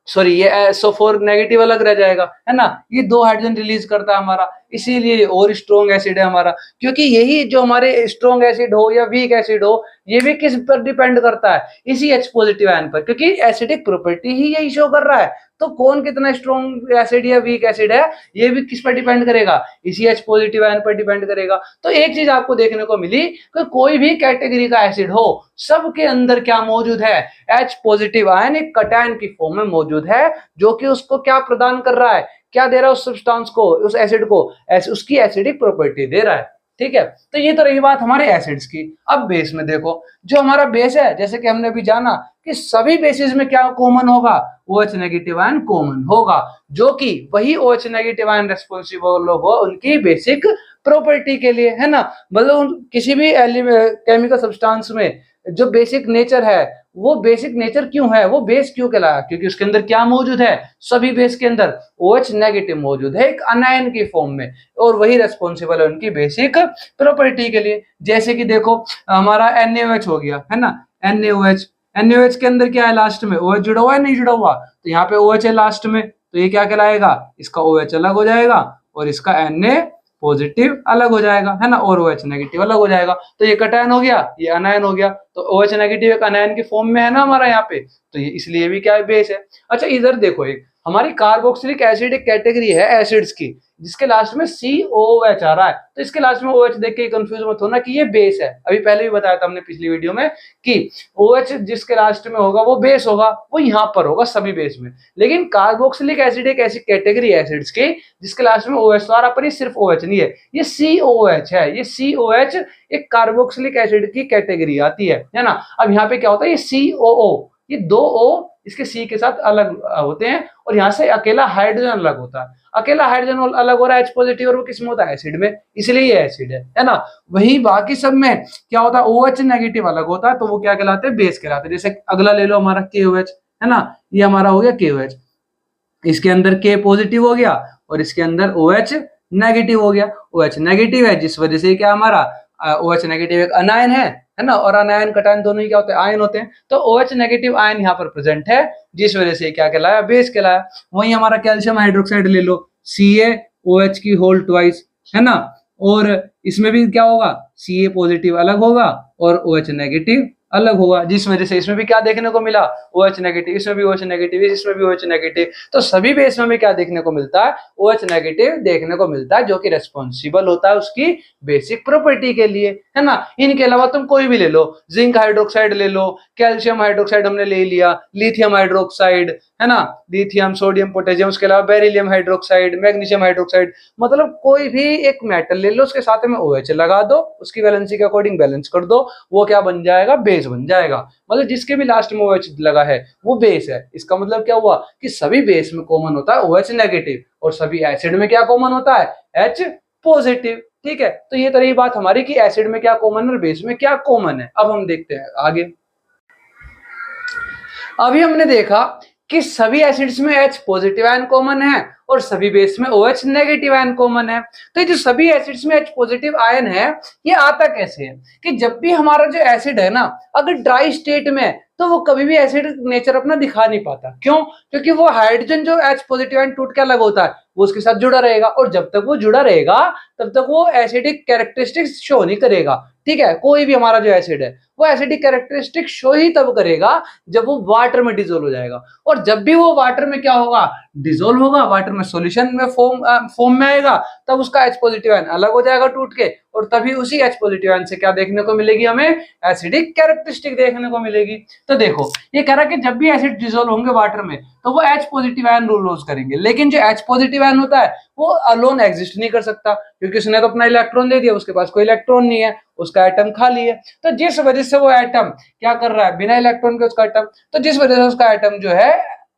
Speaker 1: सॉरी, ये SO4 नेगेटिव अलग रह जाएगा, है ना। ये दो हाइड्रोजन रिलीज करता है हमारा, इसीलिए और स्ट्रॉन्ग एसिड है हमारा, क्योंकि यही जो हमारे स्ट्रॉन्ग एसिड हो या वीक एसिड हो ये भी किस पर डिपेंड करता है, इसी H पॉजिटिव आयन पर, क्योंकि एसिडिक प्रॉपर्टी ही यही शो कर रहा है। तो कौन कितना स्ट्रॉन्ग एसिड या वीक एसिड है ये भी किस पर डिपेंड करेगा, इसी H पॉजिटिव आयन पर डिपेंड करेगा। तो एक चीज आपको देखने को मिली कि कोई भी कैटेगरी का एसिड हो सबके अंदर क्या मौजूद है, H पॉजिटिव आयन एक कटायन की फॉर्म में मौजूद है, जो कि उसको क्या प्रदान कर रहा है, क्या दे रहा है उस सब्सटेंस को, उस एसिड को उसकी एसिडिक प्रॉपर्टी दे रहा है। ठीक है, तो ये तो रही बात हमारे एसिड्स की। अब बेस में देखो, जो हमारा बेस है, जैसे कि हमने अभी जाना कि सभी बेसिस में क्या कॉमन होगा, OH नेगेटिव आयन कॉमन होगा, जो कि वही OH नेगेटिव आयन रेस्पॉन्सिबल हो उनकी बेसिक प्रॉपर्टी के लिए, है ना। मतलब किसी भी केमिकल सब्सटेंस में जो बेसिक नेचर है वो बेसिक नेचर क्यों है, वो बेस क्यों कहलाया, क्योंकि उसके अंदर क्या मौजूद है, सभी बेस के अंदर OH नेगेटिव मौजूद है एक अनायन की फॉर्म में, और वही रेस्पॉन्सिबल है उनकी बेसिक प्रॉपर्टी के लिए। जैसे कि देखो हमारा NaOH हो गया, है ना, NaOH के अंदर क्या है, लास्ट में OH जुड़ा हुआ है, नहीं जुड़ा हुआ, तो यहाँ पे OH है लास्ट में, तो ये क्या कहलाएगा, इसका OH अलग हो जाएगा और इसका Na पॉजिटिव अलग हो जाएगा, है ना, और OH नेगेटिव अलग हो जाएगा। तो ये कटायन हो गया, ये अनायन हो गया, तो OH नेगेटिव एक अनायन की फॉर्म में है ना हमारा यहाँ पे, तो ये इसलिए भी क्या है, बेस है। अच्छा इधर देखो, एक हमारी कार्बोक्सिलिक एसिड एक कैटेगरी है एसिड्स की, जिसके लास्ट में COOH आ रहा है, तो इसके लास्ट में OH देख के कंफ्यूज मत होना कि ये बेस है। अभी पहले भी बताया था हमने पिछली वीडियो में कि OH जिसके लास्ट में होगा वो बेस होगा, वो यहाँ पर होगा सभी बेस में। लेकिन कार्बोक्सिलिक एसिड एक ऐसी कैटेगरी एसिड्स की जिसके लास्ट में OH आ रहा, पर ये सिर्फ OH नहीं है, ये COOH है। ये COOH एक कार्बोक्सिलिक एसिड की कैटेगरी आती है ना। अब यहाँ पे क्या होता है, ये COO, ये दो O इसके C के साथ अलग होते हैं और यहाँ से अकेला हाइड्रोजन अलग होता है। अकेला हाइड्रोजन अलग हो रहा है H पॉजिटिव और वो किस में होता है एसिड में, इसलिए ये एसिड है ना। वही बाकी सब में क्या होता है OH नेगेटिव अलग होता है तो वो क्या कहलाते हैं बेस कहलाते हैं। जैसे अगला ले लो हमारा KOH है ना, ये हमारा हो गया KOH, इसके अंदर K पॉजिटिव हो गया और इसके अंदर OH नेगेटिव हो गया। OH नेगेटिव है जिस वजह से क्या हमारा OH नेगेटिव एक अनायन है ना, और अनायन कटायन दोनों ही क्या होते हैं आयन होते हैं। तो OH नेगेटिव आयन यहाँ पर प्रेजेंट है जिस वजह से क्या कहलाया बेस कहलाया। वहीं हमारा कैल्शियम हाइड्रोक्साइड ले लो CaOH की होल ट्वाइस है ना, और इसमें भी क्या होगा Ca पॉजिटिव अलग होगा और OH नेगेटिव अलग होगा, जिस वजह से इसमें भी क्या देखने को मिला OH नेगेटिव, इसमें भी OH नेगेटिव, इसमें भी OH नेगेटिव। तो सभी बेस में क्या देखने को मिलता है OH नेगेटिव देखने को मिलता है जो कि रेस्पॉन्सिबल होता है उसकी बेसिक प्रॉपर्टी के लिए है ना। इनके अलावा तुम कोई भी ले लो, जिंक हाइड्रोक्साइड ले लो, कैल्शियम हाइड्रोक्साइड हमने ले लिया, लिथियम हाइड्रोक्साइड है ना, लिथियम सोडियम पोटेशियम, उसके अलावा बेरिलियम हाइड्रोक्साइड, मैग्नीशियम हाइड्रोक्साइड, मतलब कोई भी एक मेटल ले लो उसके साथ में OH लगा दो, उसकी वैलेंसी के अकॉर्डिंग बैलेंस कर दो, वो क्या बन जाएगा बेस बन जाएगा। मतलब जिसके भी लास्ट में OH लगा है वो बेस है। इसका मतलब क्या हुआ कि सभी बेस में कॉमन होता है OH नेगेटिव और सभी एसिड में क्या कॉमन होता है H पॉजिटिव। ठीक है, तो ये तो रही बात हमारी कि एसिड में क्या कॉमन है और बेस में क्या कॉमन है। अब हम देखते हैं आगे। अभी हमने देखा कि सभी एसिड्स में H पॉजिटिव आयन कॉमन है और सभी बेस में OH नेगेटिव आयन कॉमन है। तो ये जो सभी एसिड्स में H पॉजिटिव आयन है ये आता कैसे है कि जब भी हमारा जो एसिड है ना अगर ड्राई स्टेट में तो वो कभी भी एसिड नेचर अपना दिखा नहीं पाता। क्यों? क्योंकि वो हाइड्रोजन जो H पॉजिटिव आयन टूट के अलग होता है वो उसके साथ जुड़ा रहेगा और जब तक वो जुड़ा रहेगा तब तक वो एसिडिक कैरेक्टरिस्टिक्स शो नहीं करेगा। ठीक है, कोई भी हमारा जो एसिड है वो एसिडिक कैरेक्टरिस्टिक शो ही तब करेगा जब वो वाटर में डिसोल्व हो जाएगा, और जब भी वो वाटर में क्या होगा डिसोल्व होगा, वाटर में सॉल्यूशन में फॉर्म में आएगा, तब उसका H पॉजिटिव आयन अलग हो जाएगा टूट के, और तभी उसी H पॉजिटिव आयन से क्या देखने को मिलेगी हमें एसिडिक कैरेक्टरिस्टिक देखने को मिलेगी। तो देखो ये कह रहा है कि जब भी एसिड डिसोल्व होंगे वाटर में तो वो H पॉजिटिव आयन लूज करेंगे, लेकिन जो H पॉजिटिव आयन होता है वो अलोन एग्जिस्ट नहीं कर सकता क्योंकि उसने तो अपना इलेक्ट्रॉन दे दिया, उसके पास कोई इलेक्ट्रॉन नहीं है, उसका एटम खाली है। तो जिस वजह से वो एटम क्या कर रहा है बिना इलेक्ट्रॉन के उसका एटम, तो जिस वजह से उसका एटम जो है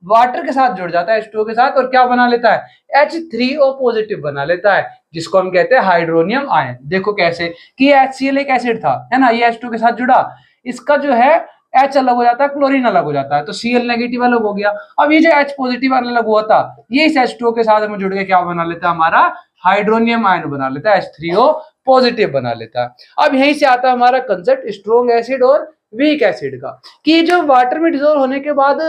Speaker 1: वाटर के साथ जुड़ जाता है H2O के साथ और क्या बना लेता है H3O पॉजिटिव बना लेता है जिसको हम कहते हैं हाइड्रोनियम आयन। देखो कैसे कि ये HCl एक एसिड था है ना, ये H2 के साथ जुड़ा, इसका जो है H अलग हो जाता है, क्लोरीन अलग हो जाता है, तो Cl नेगेटिव अलग हो गया। अब ये जो H पॉजिटिव अलग हुआ था ये इस H2O के साथ में जुड़ के क्या बना लेता है हमारा हाइड्रोनियम आयन बना लेता है, H3O पॉजिटिव बना लेता है। अब यहीं से आता है हमारा कंसेप्ट स्ट्रॉन्ग एसिड और वीक एसिड का, कि जो वाटर में डिसॉल्व होने के बाद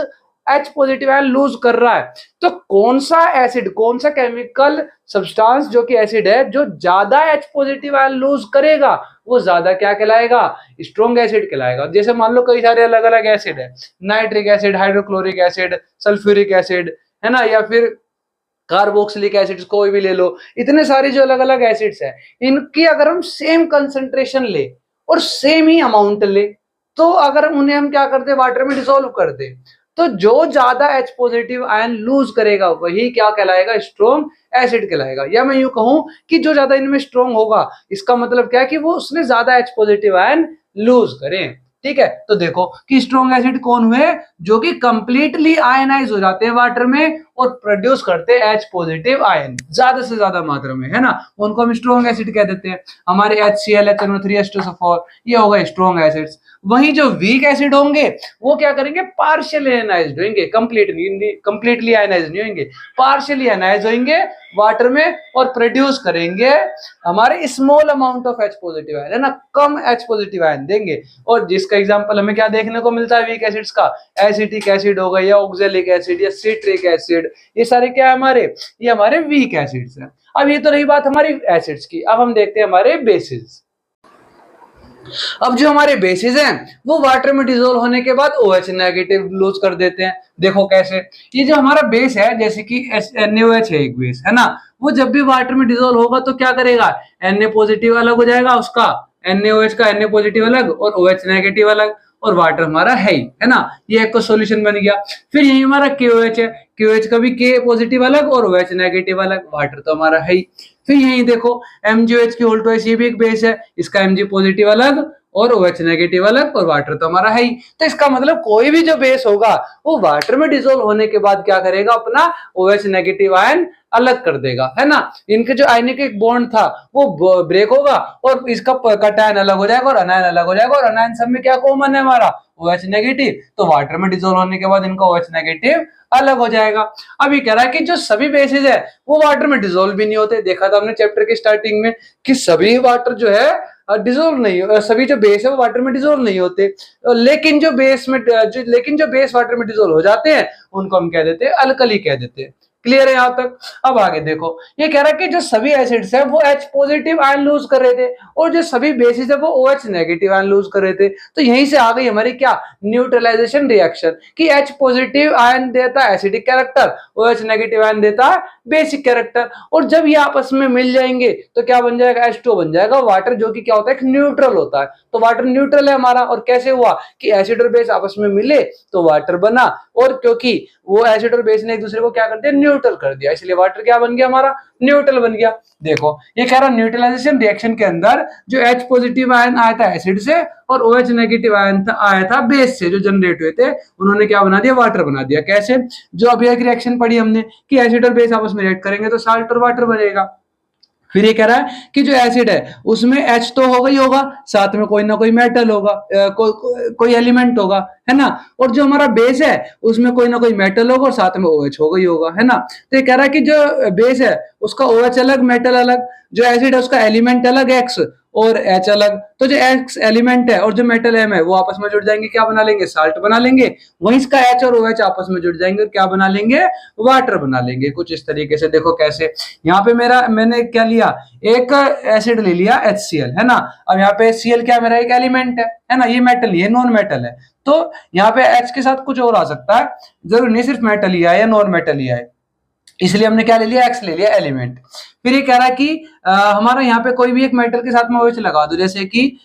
Speaker 1: H पॉजिटिव आयन लूज कर रहा है, तो कौन सा एसिड कौन सा केमिकल सब्सटेंस जो कि एसिड है जो ज्यादा H पॉजिटिव आयन लूज करेगा वो ज्यादा क्या कहलाएगा स्ट्रॉन्ग एसिड कहलाएगा। जैसे मान लो कई सारे अलग अलग एसिड है, nitric acid, hydrochloric acid, sulphuric acid है ना, या फिर कार्बोक्सिलिक एसिड्स कोई भी ले लो, इतने सारे जो अलग अलग एसिड्स है इनकी अगर हम सेम कंसंट्रेशन ले और सेम ही अमाउंट ले तो अगर उन्हें हम क्या करते वाटर में डिसॉल्व कर दे तो जो ज्यादा H पॉजिटिव आयन लूज करेगा वही क्या कहलाएगा स्ट्रॉन्ग एसिड कहलाएगा। या मैं यूं कहूं कि जो ज्यादा इनमें स्ट्रॉन्ग होगा इसका मतलब क्या है कि वो उसने ज्यादा H पॉजिटिव आयन लूज करें। ठीक है, तो देखो कि स्ट्रॉन्ग एसिड कौन हुए जो कि कंप्लीटली आयनाइज हो जाते हैं वाटर में और प्रोड्यूस करते हैं H पॉजिटिव आयन ज्यादा से ज्यादा मात्रा में है ना, उनको हम स्ट्रॉन्ग एसिड कह देते हैं। हमारे HCl HNO3H2SO4 ये होगा स्ट्रॉन्ग एसिड्स। वहीं जो वीक एसिड होंगे वो क्या करेंगे पार्शियली आयनाइज्ड होंगे, कंप्लीटली आयनाइज्ड नहीं होंगे, पार्शियली आयनाइज्ड होंगे वाटर में और प्रोड्यूस करेंगे हमारे small amount of H positive ion है ना, कम H पॉजिटिव आयन देंगे। और जिसका एग्जांपल हमें क्या देखने को मिलता है वीक एसिड्स का, एसिटिक एसिड हो गया या ऑक्सैलिक एसिड या सिट्रिक एसिड, ये सारे क्या है ये हमारे वीक एसिड्स हैं। अब ये तो रही बात हमारी एसिड्स की, अब हम देखते हैं हमारे बेसिस। अब जो हमारे बेसिस हैं वो वाटर में डिसॉल्व होने के बाद OH नेगेटिव लूज कर देते हैं। देखो कैसे, ये जो हमारा बेस है जैसे कि NaOH है एक बेस है ना, वो जब भी वाटर में डिसॉल्व होगा तो क्या करेगा Na पॉजिटिव अलग हो जाएगा उसका, NaOH का Na पॉजिटिव अलग और OH नेगेटिव अलग, और वाटर हमारा है ना, ये एक सॉल्यूशन बन गया। फिर यही हमारा KOH है, KOH का भी K पॉजिटिव अलग और OH नेगेटिव अलग, वाटर तो हमारा है। फिर यही देखो MgOH की होल ट्वाइस ये भी एक बेस है, इसका Mg पॉजिटिव अलग और OH नेगेटिव अलग, वाटर तो हमारा है। फिर यही देखो MgO2 ये भी एक बेस है, इसका Mg पॉजिटिव अलग और OH नेगेटिव अलग और वाटर तो हमारा है ही। तो इसका मतलब कोई भी जो बेस होगा वो वाटर में डिसोल्व होने के बाद क्या करेगा, अपना OH नेगेटिव आयन अलग कर देगा, है ना। इनके जो आयनिक एक बॉन्ड था वो ब्रेक होगा और इसका कटायन अलग हो जाएगा और अनायन अलग हो जाएगा, और अनायन सब में क्या कॉमन है हमारा, OH नेगेटिव। तो वाटर में डिसोल्व होने के बाद इनका OH नेगेटिव अलग हो जाएगा। अब ये कह रहा है कि जो सभी बेसिस है वो वाटर में डिसोल्व भी नहीं होते। देखा था हमने चैप्टर के स्टार्टिंग में कि सभी वाटर जो है डिसोल्व नहीं, सभी जो बेस है वो वाटर में डिसोल्व नहीं होते, लेकिन जो बेस वाटर में डिसोल्व हो जाते हैं उनको हम कह देते हैं अल्कली कह देते हैं। क्लियर है यहां तक। अब आगे देखो, ये कह रहा है कि जो सभी एसिड्स है वो H पॉजिटिव आयन लूज कर रहे थे और जो सभी बेसिस है वो OH नेगेटिव आयन लूज कर रहे थे। तो यहीं से आ गई हमारी क्या, न्यूट्रलाइजेशन रिएक्शन, कि H पॉजिटिव आयन देता है acidic character, OH negative ion देता है बेसिक कैरेक्टर, और जब ये आपस में मिल जाएंगे तो क्या बन जाएगा, H2 बन जाएगा। वाटर जो कि क्या होता है, एक न्यूट्रल होता है, तो वाटर न्यूट्रल है हमारा। और कैसे हुआ कि एसिड और बेस आपस में मिले तो वाटर बना, और क्योंकि वो एसिड और बेस ने एक दूसरे को क्या कर दिया, न्यूट्रल कर दिया, इसलिए वाटर क्या बन गया हमारा, न्यूट्रल बन गया। देखो ये कह रहा न्यूट्रलाइजेशन रिएक्शन के अंदर जो H पॉजिटिव आयन आया था एसिड से और OH नेगेटिव आयन आया था बेस से, जो जनरेट हुए थे, उन्होंने क्या बना दिया, वाटर बना दिया। कैसे, जो अभी एक रिएक्शन पढ़ी हमने कि एसिड और बेस आपस में रिएक्ट करेंगे तो साल्ट और वाटर बनेगा। फिर ये कह रहा है कि जो एसिड है उसमें H तो होगा ही होगा, साथ में कोई ना कोई मेटल होगा, कोई एलिमेंट होगा, है ना। और जो हमारा बेस है उसमें कोई ना कोई मेटल होगा और साथ में OH होगा ही होगा, है ना। तो ये कह रहा है कि जो बेस है उसका OH अलग, मेटल अलग, जो एसिड है उसका एलिमेंट अलग X और H अलग। तो जो X एलिमेंट है और जो मेटल M है वो आपस में जुड़ जाएंगे, क्या बना लेंगे, साल्ट बना लेंगे। वहीं इसका H और OH आपस में जुड़ जाएंगे और क्या बना लेंगे, वाटर बना लेंगे। कुछ इस तरीके से देखो कैसे, यहाँ पे मैंने क्या लिया, एक एसिड ले लिया HCl, है ना। अब यहाँ पे HCl क्या मेरा एक एलिमेंट है ना, ये मेटल, ये नॉन मेटल है। तो यहाँ पे H के साथ कुछ और आ सकता है, जरूर नहीं सिर्फ मेटल ही आए या नॉन मेटल ही आए, इसलिए हमने क्या ले लिया, X ले लिया, एलिमेंट। फिर ये कह रहा है कि हमारा यहाँ पे कोई भी एक मेटल के साथ में OH लगा दो, जैसे कि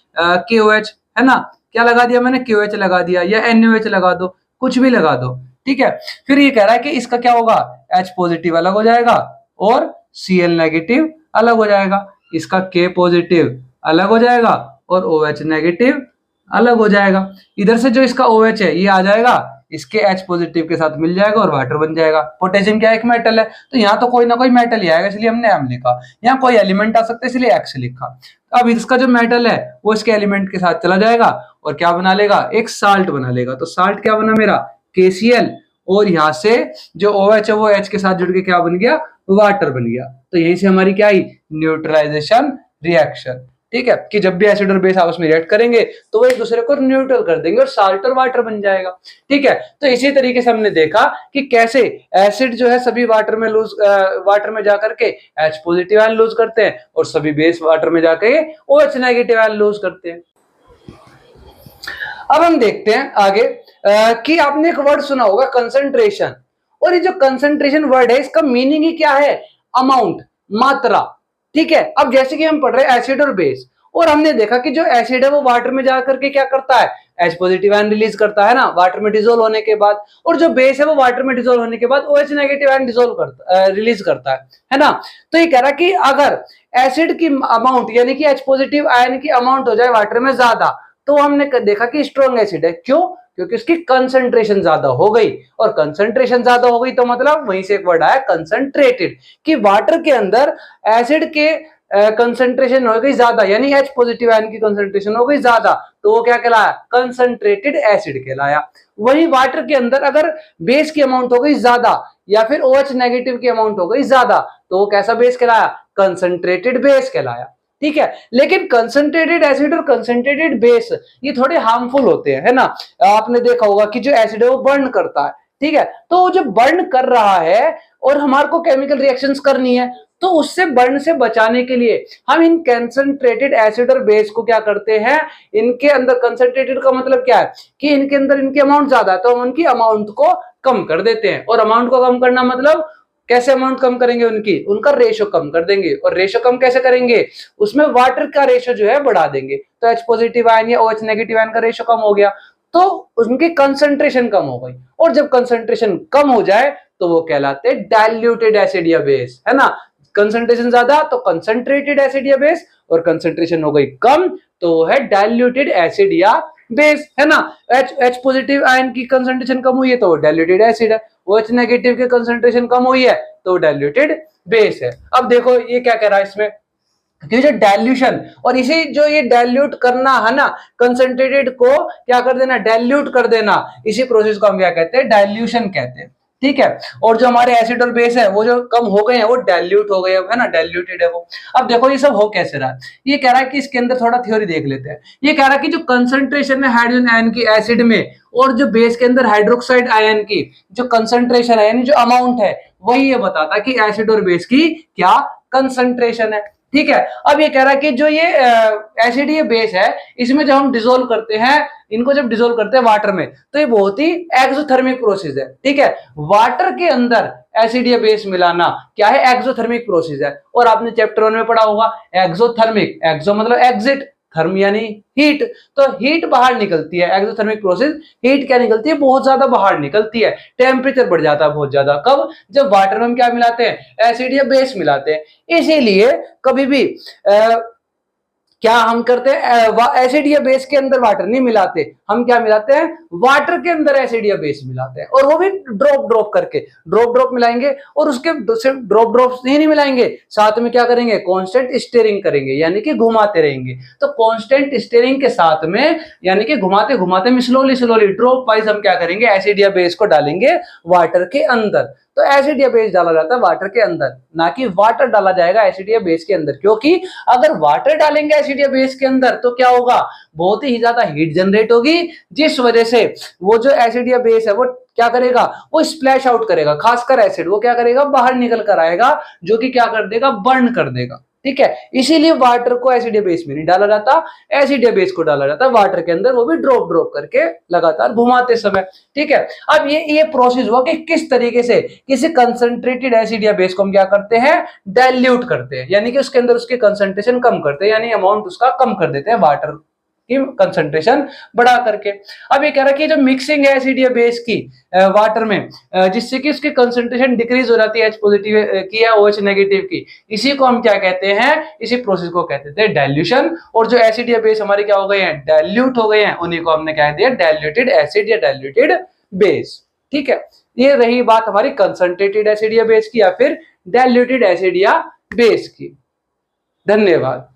Speaker 1: KOH, है ना। क्या लगा दिया मैंने, KOH लगा दिया, या NaOH लगा दो, कुछ भी लगा दो, ठीक है। फिर ये कह रहा है कि इसका क्या होगा, H पॉजिटिव अलग हो जाएगा और Cl नेगेटिव अलग हो जाएगा, इसका K पॉजिटिव अलग हो जाएगा और OH नेगेटिव अलग हो जाएगा। इधर से जो इसका OH है ये आ जाएगा, इसके H पॉजिटिव के साथ मिल जाएगा और वाटर बन जाएगा। पोटेशियम क्या एक मेटल है, तो यहाँ तो कोई ना कोई मेटल ही आएगा, इसलिए हमने M लिखा। यहाँ कोई एलिमेंट आ सकता है इसलिए X लिखा। अब इसका जो मेटल है वो इसके एलिमेंट के साथ चला जाएगा और क्या बना लेगा, एक साल्ट बना लेगा। तो साल्ट क्या बना मेरा, KCl, और यहाँ से जो OH है वो H के साथ जुड़ के क्या बन गया, वाटर बन गया। तो यहीं से हमारी क्या आई, न्यूट्रलाइजेशन रिएक्शन। ठीक है, कि जब भी एसिड और बेस आपस में रिएक्ट करेंगे तो वो एक दूसरे को न्यूट्रल कर देंगे और साल्ट और वाटर बन जाएगा। ठीक है, तो इसी तरीके से हमने देखा कि कैसे एसिड जो है सभी वाटर में जाकर के H पॉजिटिव आयन लूज करते हैं और सभी बेस वाटर में जाकर OH नेगेटिव आयन लूज करते हैं। अब हम देखते हैं आगे कि आपने एक वर्ड सुना होगा कंसंट्रेशन, और ये जो कंसंट्रेशन वर्ड है इसका मीनिंग ही क्या है, अमाउंट, मात्रा। ठीक है, अब जैसे कि हम पढ़ रहे हैं एसिड और बेस, और हमने देखा कि जो एसिड है वो वाटर में जाकर के क्या करता है, H पॉजिटिव आयन रिलीज करता है ना वाटर में डिसोल्व होने के बाद, और जो बेस है वो वाटर में डिसोल्व होने के बाद OH नेगेटिव आयन रिलीज करता है ना। तो ये कह रहा है कि अगर एसिड की अमाउंट यानी कि H पॉजिटिव आयन की अमाउंट हो जाए वाटर में ज्यादा, तो हमने देखा कि स्ट्रॉन्ग एसिड है। क्यों, क्योंकि उसकी कंसंट्रेशन ज्यादा हो गई, और कंसंट्रेशन ज्यादा हो गई तो मतलब वहीं से एक वर्ड आया कंसंट्रेटेड, कि वाटर के अंदर एसिड के कंसंट्रेशन हो गई ज्यादा, यानी H पॉजिटिव आयन की कंसंट्रेशन हो गई ज्यादा, तो वो क्या कहलाया, कंसंट्रेटेड एसिड कहलाया। वही वाटर के अंदर अगर बेस की अमाउंट हो गई ज्यादा या फिर OH नेगेटिव की अमाउंट हो गई ज्यादा, तो वो कैसा बेस कहलाया, कंसंट्रेटेड बेस कहलाया। ठीक है, लेकिन कंसंट्रेटेड एसिड और कंसंट्रेटेड बेस ये थोड़े हार्मफुल होते हैं, है ना। आपने देखा होगा कि जो एसिड है वो बर्न करता है। ठीक है, तो वो जो बर्न कर रहा है और हमारे को केमिकल रिएक्शंस करनी है, तो उससे बर्न से बचाने के लिए हम इन कंसंट्रेटेड एसिड और बेस को क्या करते हैं, इनके अंदर कंसंट्रेटेड का मतलब क्या है कि इनके अंदर इनकी अमाउंट ज्यादा है, तो हम उनकी अमाउंट को कम कर देते हैं। और अमाउंट को कम करना मतलब कैसे अमाउंट कम करेंगे, उनका रेशो कम कर देंगे। और रेशो कम कैसे करेंगे, उसमें वाटर का रेशो जो है बढ़ा देंगे, तो H पॉजिटिव आयन या OH नेगेटिव आयन का रेशो कम हो गया, तो उनकी कंसंट्रेशन कम हो गई। और जब कंसंट्रेशन कम हो जाए तो वो कहलाते हैं डाइल्यूटेड एसिड या बेस, है ना। कंसंट्रेशन ज्यादा तो कंसंट्रेटेड एसिड या बेस, और कंसंट्रेशन हो गई कम तो वो है डाइल्यूटेड एसिड या बेस, है ना। H पॉजिटिव आयन की कंसंट्रेशन कम हुई है तो वो डाइल्यूटेड एसिड है, OH नेगेटिव की कंसंट्रेशन कम हुई है तो डाइल्यूटेड बेस है। अब देखो ये क्या कह रहा है इसमें कि जो डाइल्यूशन और इसी जो ये डाइल्यूट करना है ना, कंसंट्रेटेड को क्या कर देना, डाइल्यूट कर देना, इसी प्रोसेस को हम क्या कहते हैं, डाइल्यूशन कहते हैं, ठीक है। और जो हमारे एसिड और बेस है वो जो कम हो गए हैं वो डाइल्यूट हो गए हैं, है ना, डाइल्यूटेड है वो। अब देखो ये सब हो कैसे रहा है, ये कह रहा है कि इसके अंदर थोड़ा थ्योरी देख लेते हैं। ये कह रहा है कि जो कंसंट्रेशन है हाइड्रोजन आयन की एसिड में और जो बेस के अंदर हाइड्रोक्साइड आयन की जो कंसंट्रेशन है यानी जो अमाउंट है, वही ये बताता है कि एसिड और बेस की क्या कंसंट्रेशन है, ठीक है। अब ये कह रहा है कि जो ये एसिड ये बेस है, इसमें जब हम डिसोल्व करते हैं, इनको जब डिसोल्व करते हैं वाटर में, तो ये बहुत ही एक्सोथर्मिक प्रोसेस है, ठीक है। वाटर के अंदर एसिड या बेस मिलाना क्या है, एक्सोथर्मिक प्रोसेस है। और आपने चैप्टर 1 में पढ़ा होगा एक्सोथर्मिक, एक्सो मतलब एग्जिट, थर्म यानी हीट, तो हीट बाहर निकलती है, एक्सोथर्मिक प्रोसेस, हीट क्या निकलती है, बहुत ज्यादा बाहर निकलती है, टेम्परेचर बढ़ जाता है बहुत ज्यादा। कब, जब वाटर में हम क्या मिलाते हैं, एसिड या बेस मिलाते हैं। इसीलिए कभी भी क्या हम करते हैं, एसिड या बेस के अंदर वाटर नहीं मिलाते, हम क्या मिलाते हैं, वाटर के अंदर एसिड या बेस मिलाते हैं, और वो भी ड्रॉप ड्रॉप करके, ड्रॉप ड्रॉप मिलाएंगे, और उसके सिर्फ ड्रॉप ड्रॉप ही नहीं मिलाएंगे, साथ में क्या करेंगे, कांस्टेंट स्टीयरिंग करेंगे, यानी कि घुमाते रहेंगे। तो कांस्टेंट स्टीयरिंग के साथ में यानी कि घुमाते घुमाते में स्लोली स्लोली ड्रॉप वाइज हम क्या करेंगे, एसिड या बेस को डालेंगे वाटर के अंदर। तो एसिड या बेस डाला जाता है वाटर के अंदर, ना कि वाटर डाला जाएगा एसिड या बेस के अंदर, क्योंकि अगर वाटर डालेंगे एसिड या बेस के अंदर तो क्या होगा, बहुत ही ज्यादा हीट जनरेट होगी, जिस वजह से वो जो एसिड या बेस है वो क्या करेगा, वो स्प्लैश आउट करेगा, खासकर एसिड वो क्या करेगा, बाहर निकल कर आएगा, जो कि क्या कर देगा, बर्न कर देगा, ठीक है। इसीलिए वाटर को एसिड या बेस में नहीं डाला जाता, एसिड या बेस को डाला जाता है वाटर के अंदर, वो भी ड्रॉप ड्रॉप करके लगातार घुमाते समय, ठीक है। अब ये प्रोसेस हुआ कि किस तरीके से किसी कंसंट्रेटेड एसिड या बेस को हम क्या करते हैं, डाइल्यूट करते हैं, यानी कि उसके अंदर उसकी कंसंट्रेशन कम करते हैं, यानी अमाउंट उसका कम कर देते हैं वाटर की कंसंट्रेशन बढ़ा करके। अब ये कह रहा है कि जो मिक्सिंग है एसिड या बेस की वाटर में, जिससे कि उसकी कंसंट्रेशन डिक्रीज हो जाती है H पॉजिटिव की या OH नेगेटिव की, इसी को हम क्या कहते हैं, इसी प्रोसेस को कहते थे डाइल्यूशन। और जो एसिड या बेस हमारे क्या हो गए हैं, डाइल्यूट हो गए हैं, उन्हीं को हमने कह दिया डाइल्यूटेड एसिड या डाइल्यूटेड बेस, ठीक है। ये रही बात हमारी कंसंट्रेटेड एसिड या बेस की या फिर डाइल्यूटेड एसिड या बेस की। धन्यवाद।